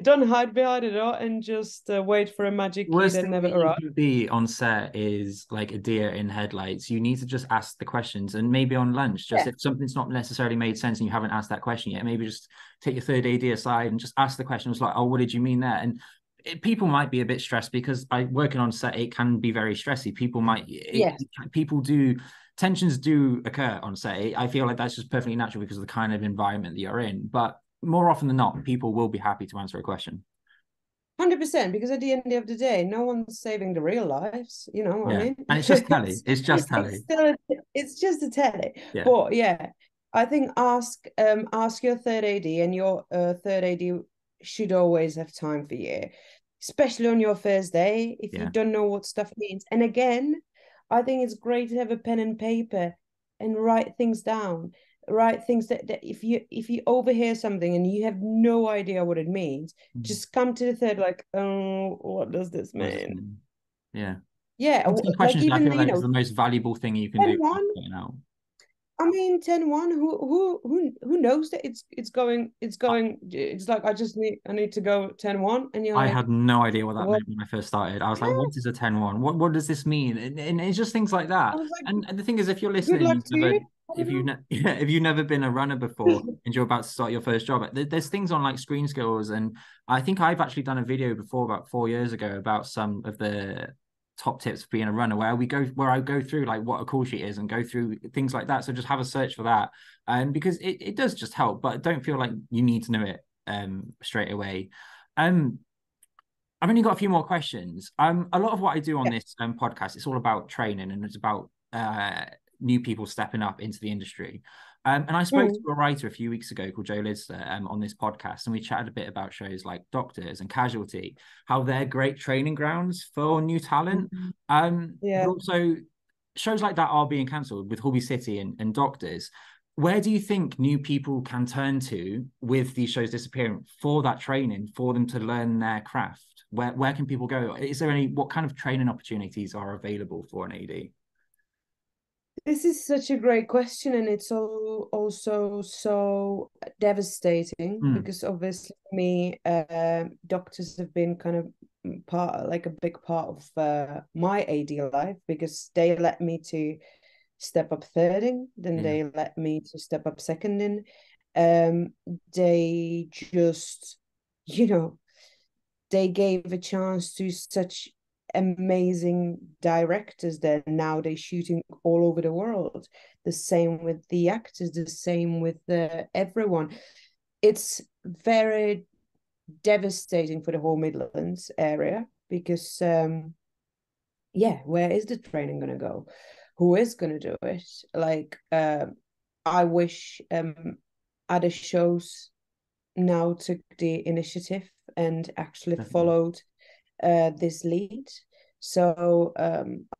don't hide behind the door and just wait for a magic key that never arrives. You can be on set is like a deer in headlights. You need to just ask the questions, and maybe on lunch, just if something's not necessarily made sense and you haven't asked that question yet, maybe just take your third AD aside and just ask the question. It's like, oh, what did you mean there? And people might be a bit stressed, because working on set, it can be very stressy. Tensions do occur on set. I feel like that's just perfectly natural because of the kind of environment that you're in. But more often than not, people will be happy to answer a question. 100%, because at the end of the day, no one's saving the real lives, I mean? And it's just telly. It's just telly. It's just a telly. But I think ask your third AD, and your third AD should always have time for you, especially on your first day, if you don't know what stuff means. And again, I think it's great to have a pen and paper and write things down. Write things that if you overhear something and you have no idea what it means, just come to the third like, oh, what does this mean? Questions, like, I feel like it's the most valuable thing you can do. I mean, 10-1, who knows that it's going, it's like, I need to go 10-1, and I had no idea what that meant when I first started. I was like, what is a 10-1? What does this mean? And it's just things like that. And the thing is, if you're listening, if you've never been a runner before and you're about to start your first job, there's things on like screen skills. And I think I've actually done a video before about 4 years ago about some of the top tips for being a runner, where I go through like what a call sheet is and go through things like that. So just have a search for that, because it does just help, but don't feel like you need to know it straight away. I've only got a few more questions. A lot of what I do on Yeah. this podcast, it's all about training and it's about new people stepping up into the industry. And I spoke to Mm. a writer a few weeks ago called Joe Lister on this podcast, and we chatted a bit about shows like Doctors and Casualty, how they're great training grounds for new talent. Mhm. But Yeah. also shows like that are being cancelled with Hobby City and Doctors. Where do you think new people can turn to with these shows disappearing for that training, for them to learn their craft? Where can people go? Is there any, what kind of training opportunities are available for an AD? This is such a great question, and it's also so devastating Mm, because obviously for me, doctors have been kind of part, like a big part of my AD life because they let me to step up thirding, then yeah. they let me to step up seconding. Um, they just, you know, they gave a chance to such amazing directors that now they're shooting all over the world. The same with the actors, the same with everyone. It's very devastating for the whole Midlands area because yeah, where is the training going to go? Who is going to do it? Like I wish other shows now took the initiative and actually Definitely. followed this lead. So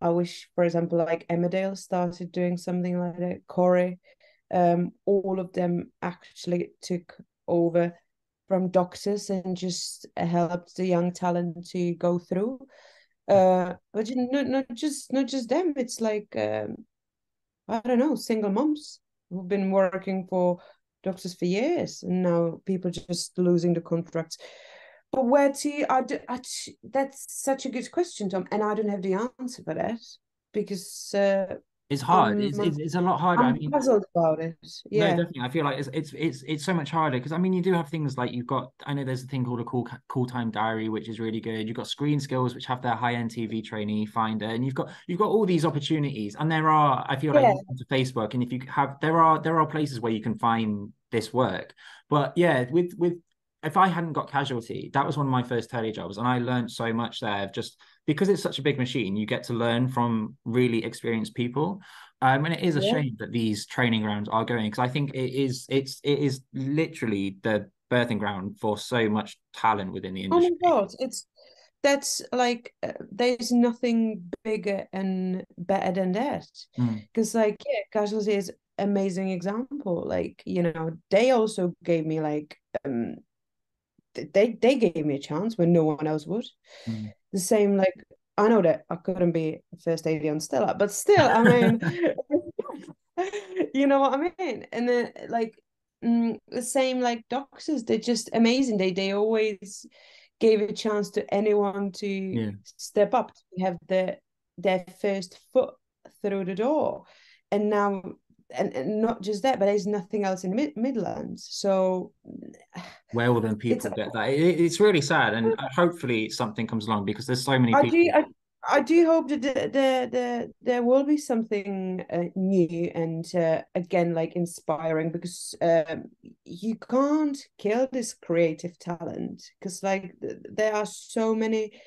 I wish, for example, like Emmerdale started doing something like that. Corey, all of them actually took over from doctors and just helped the young talent to go through. But not just them. It's like I don't know, single moms who've been working for doctors for years, and now people just losing the contracts. But where to? That's such a good question, Tom, and I don't have the answer for that because It's hard. I'm It's a lot harder. I I'm mean, puzzled about it. no, Yeah, definitely. I feel like it's so much harder because I mean you do have things like you've got I know there's a thing called a cool time diary which is really good. You've got Screen Skills which have their high end TV trainee finder, and you've got all these opportunities. And there are I feel like yeah, you go to Facebook, and if you have there are places where you can find this work. But yeah, with if I hadn't got Casualty, that was one of my first telly jobs, and I learned so much there. Just because it's such a big machine, you get to learn from really experienced people. And it is a yeah. shame that these training grounds are going because I think it is literally the birthing ground for so much talent within the Oh my industry. God, it's that's like there's nothing bigger and better than that. Mm, Because like yeah, Casualty is amazing example. Like, they also gave me like they gave me a chance when no one else would. mm. The same like I know that I couldn't be first AD on Stella, but still, I mean, you know what I mean? And then like the same like doctors, they're just amazing. They always gave a chance to anyone to Yeah, step up to have their first foot through the door. And now and not just that, but there's nothing else in the Midlands. So well then it's people get that. It's really sad, and hopefully something comes along because there's so many I do people. I do hope that there will be something new and again like inspiring because you can't kill this creative talent because like there are so many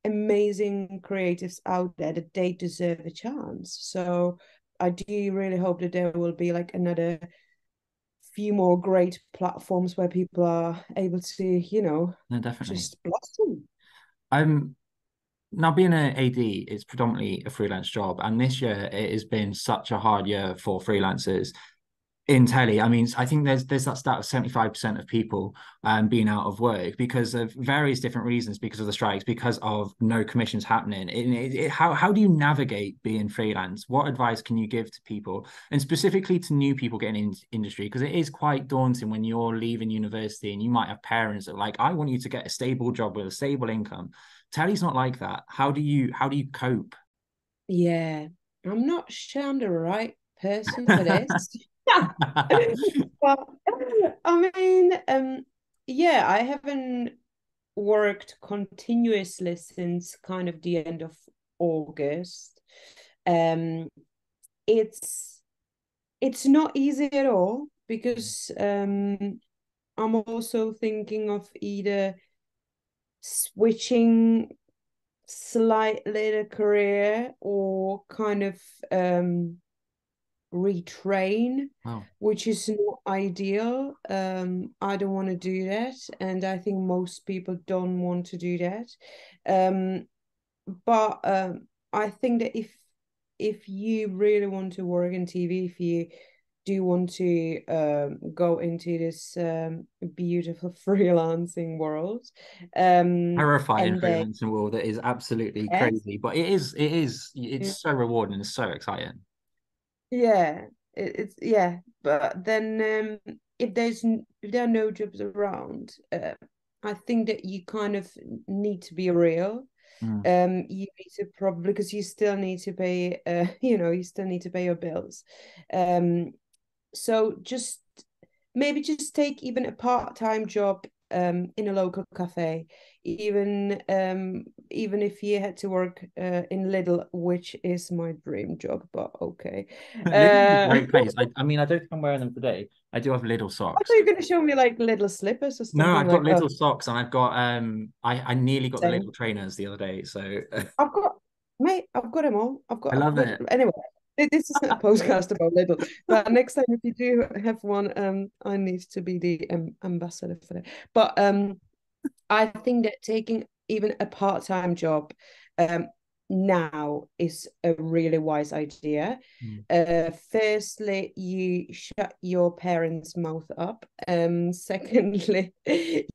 amazing creatives out there that they deserve a chance. So I do really hope that there will be like another few more great platforms where people are able to, No, definitely. just blossom. Um, Now being an AD is predominantly a freelance job, and this year it has been such a hard year for freelancers in telly. I mean, I think there's that stat of 75% of people being out of work because of various different reasons, because of the strikes, because of no commissions happening. How do you navigate being freelance? What advice can you give to people, and specifically to new people getting into industry? Because it is quite daunting when you're leaving university and you might have parents that are like, I want you to get a stable job with a stable income. Telly's not like that. How do you cope? Yeah, I'm not sure I'm the right person for this. But I mean, yeah, I haven't worked continuously since kind of the end of August. Um, it's it's not easy at all because I'm also thinking of either switching slightly the career or kind of retrain, which is not ideal. I don't want to do that, and I think most people don't want to do that. But I think that if you really want to work in TV, if you do want to go into this beautiful freelancing world, Terrifying and they freelancing world that is absolutely yes, crazy, but it's so rewarding and it's so exciting. yeah, it's yeah. But then if if there are no jobs around, I think that you kind of need to be real. Mm. You need to probably, because you still need to pay you still need to pay your bills. So just maybe just take even a part-time job in a local cafe, even if you had to work in Lidl, which is my dream job, but okay. Lidl's a great place. I mean, I don't think I'm wearing them today. I do have little I thought socks. you were going to show me like little slippers or No, something I've got like, oh, little socks and I've got I nearly got the little same. trainers the other day. So I've got, mate, I've got them all. I love it. Anyway, this isn't a podcast about Lidl, but next time if you do have one, I need to be the ambassador for that. But I think that taking even a part-time job um now is a really wise idea. Mm. Firstly, you shut your parents' mouth up. Secondly,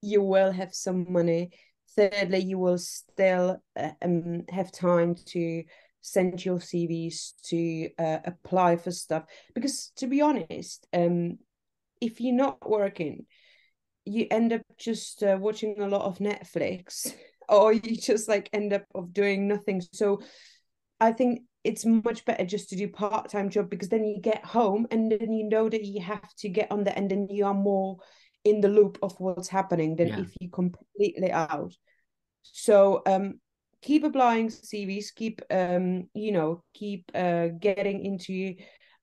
you will have some money. Thirdly, you will still have time to send your CVs, to apply for stuff. Because to be honest, if you're not working, you end up just watching a lot of Netflix, or you just like end up of doing nothing. So I think it's much better just to do part-time job, because then you get home and then you know that you have to get on the end and you are more in the loop of what's happening than Yeah. if you completely out. So keep applying CVs, keep keep getting into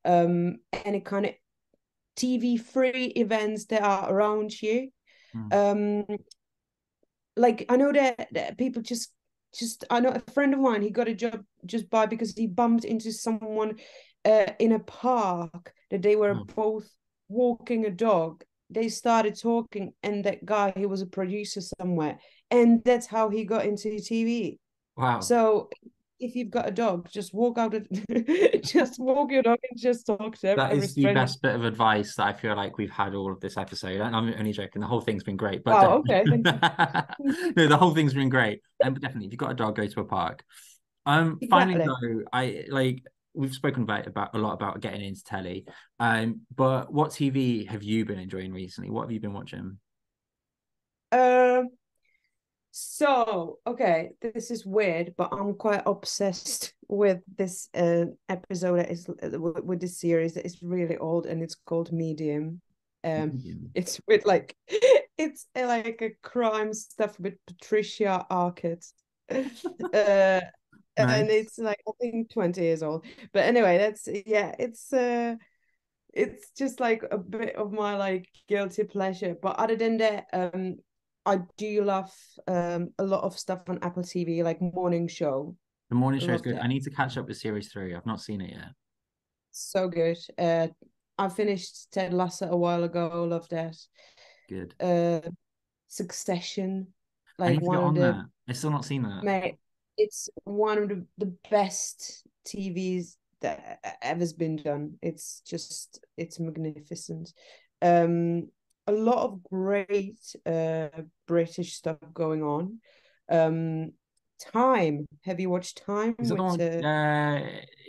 any kind of TV free events that are around you. Mm. um like I know that people just I know a friend of mine, he got a job just by because he bumped into someone in a park that they were Oh, both walking a dog. They started talking, and that guy, he was a producer somewhere, and that's how he got into TV. wow. So if you've got a dog, just walk out just walk your dog and just talk to That every is the stranger. best bit of advice that I feel like we've had all of this episode. And I'm only joking. The whole thing's been great, but Oh, okay, thank you. no, the whole thing's been great. But definitely, if you've got a dog, go to a park. Finally Exactly. though, I like we've spoken about a lot about getting into telly. But what TV have you been enjoying recently? What have you been watching? um So, okay, this is weird, but I'm quite obsessed with this episode that is with this series that is really old, and it's called Medium. It's with like it's like a crime stuff with Patricia Arquette. uh, and Nice. it's like I think 20 years old. But anyway, that's yeah, it's just like a bit of my like guilty pleasure. But other than that, I do love a lot of stuff on Apple TV, like morning show. The morning I show is love good. I that. need to catch up with series 3. I've not seen it yet. So good. I finished Ted Lasso a while ago. Love that. Good. Uh, Succession, I like need to get one of on the that. I've still not seen that. mate. It's one of the best TVs that ever's been done. It's magnificent. Um, a lot of great British stuff going on. Um, Time. Have you watched Time Is that the with one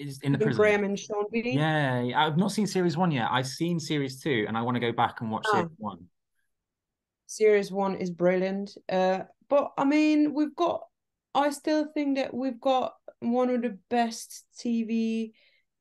is in the Stephen prison? Graham and Sean Bean? Yeah, I've not seen series 1 yet. I've seen series 2 and I want to go back and watch series Ah, 1. Series one is brilliant. But I mean, I still think that we've got one of the best TV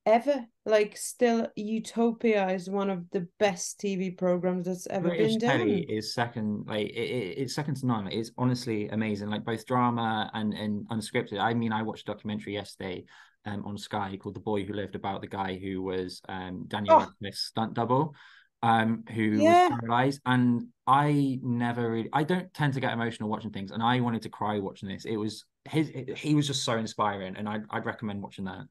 ever. Like, still, Utopia is one of the best TV programs that's ever British been telly done. is second, like it's second to none. Like, it's honestly amazing, like both drama and unscripted. I mean, I watched a documentary yesterday on Sky called The Boy Who Lived, about the guy who was Daniel Oh, Radcliffe's stunt double. who was paralyzed, and I don't tend to get emotional watching things, and I wanted to cry watching this. He was just so inspiring, and I'd recommend watching that.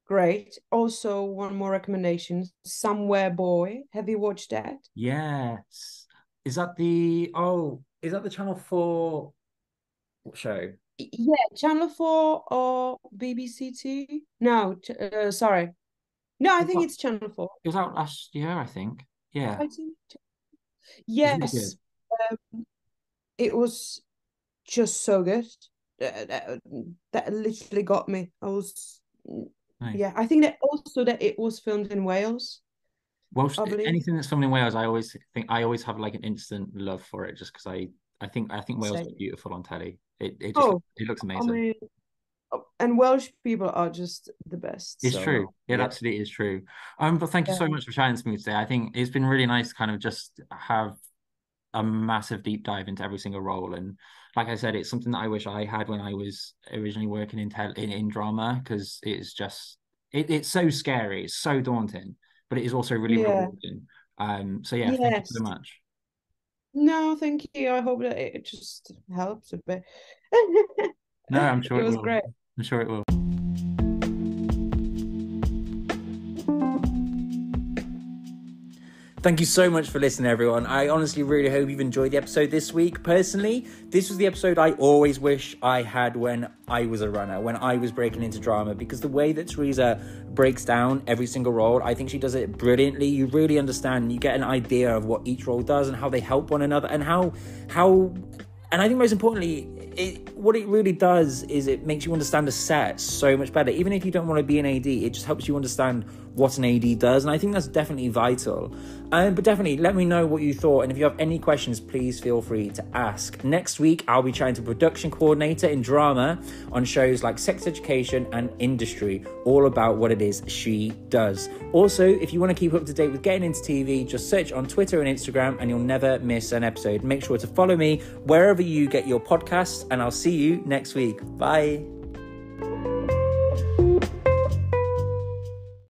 Great. Also, one more recommendation: Somewhere Boy. Have you watched that? Yes. Is that the Channel 4 show? Yeah, Channel 4 or BBC Two? No, sorry. No, I think it's Channel 4. It was out last year, I think. Yeah. I think. It's really Yes. good. It was just so good. That literally got me. Nice. Yeah, I think that also that it was filmed in Wales, Welsh, I believe. anything that's filmed in Wales, I always have like an instant love for it, just because I think Wales is Same. beautiful on telly. Oh, It looks I amazing. mean, and Welsh people are just the best. It's So true. It yeah, absolutely is true. But thank you so yeah, much for chatting to me today. I think it's been really nice to kind of just have a massive deep dive into every single role. And like I said, it's something that I wish I had when I was originally working in drama, because it's so scary, it's so daunting, but it is also really yeah. rewarding. So yeah, thank you so Yes. much. No, thank you. I hope that it just helps a bit. No, I'm sure It it was will. great. I'm sure it will. Thank you so much for listening, everyone. I honestly really hope you've enjoyed the episode this week. Personally, this was the episode I always wish I had when I was a runner, when I was breaking into drama, because the way that Tereza breaks down every single role, I think she does it brilliantly. You really understand, you get an idea of what each role does and how they help one another, and and I think most importantly, what it really does is it makes you understand a set so much better. Even if you don't want to be an AD, it just helps you understand what an AD does, and I think that's definitely vital. But definitely let me know what you thought, and if you have any questions, please feel free to ask. Next week, I'll be chatting to production coordinator in drama on shows like Sex Education and Industry, all about what it is she does. Also, if you want to keep up to date with getting into TV, just search on Twitter and Instagram and you'll never miss an episode. Make sure to follow me wherever you get your podcasts, and I'll see you next week. Bye.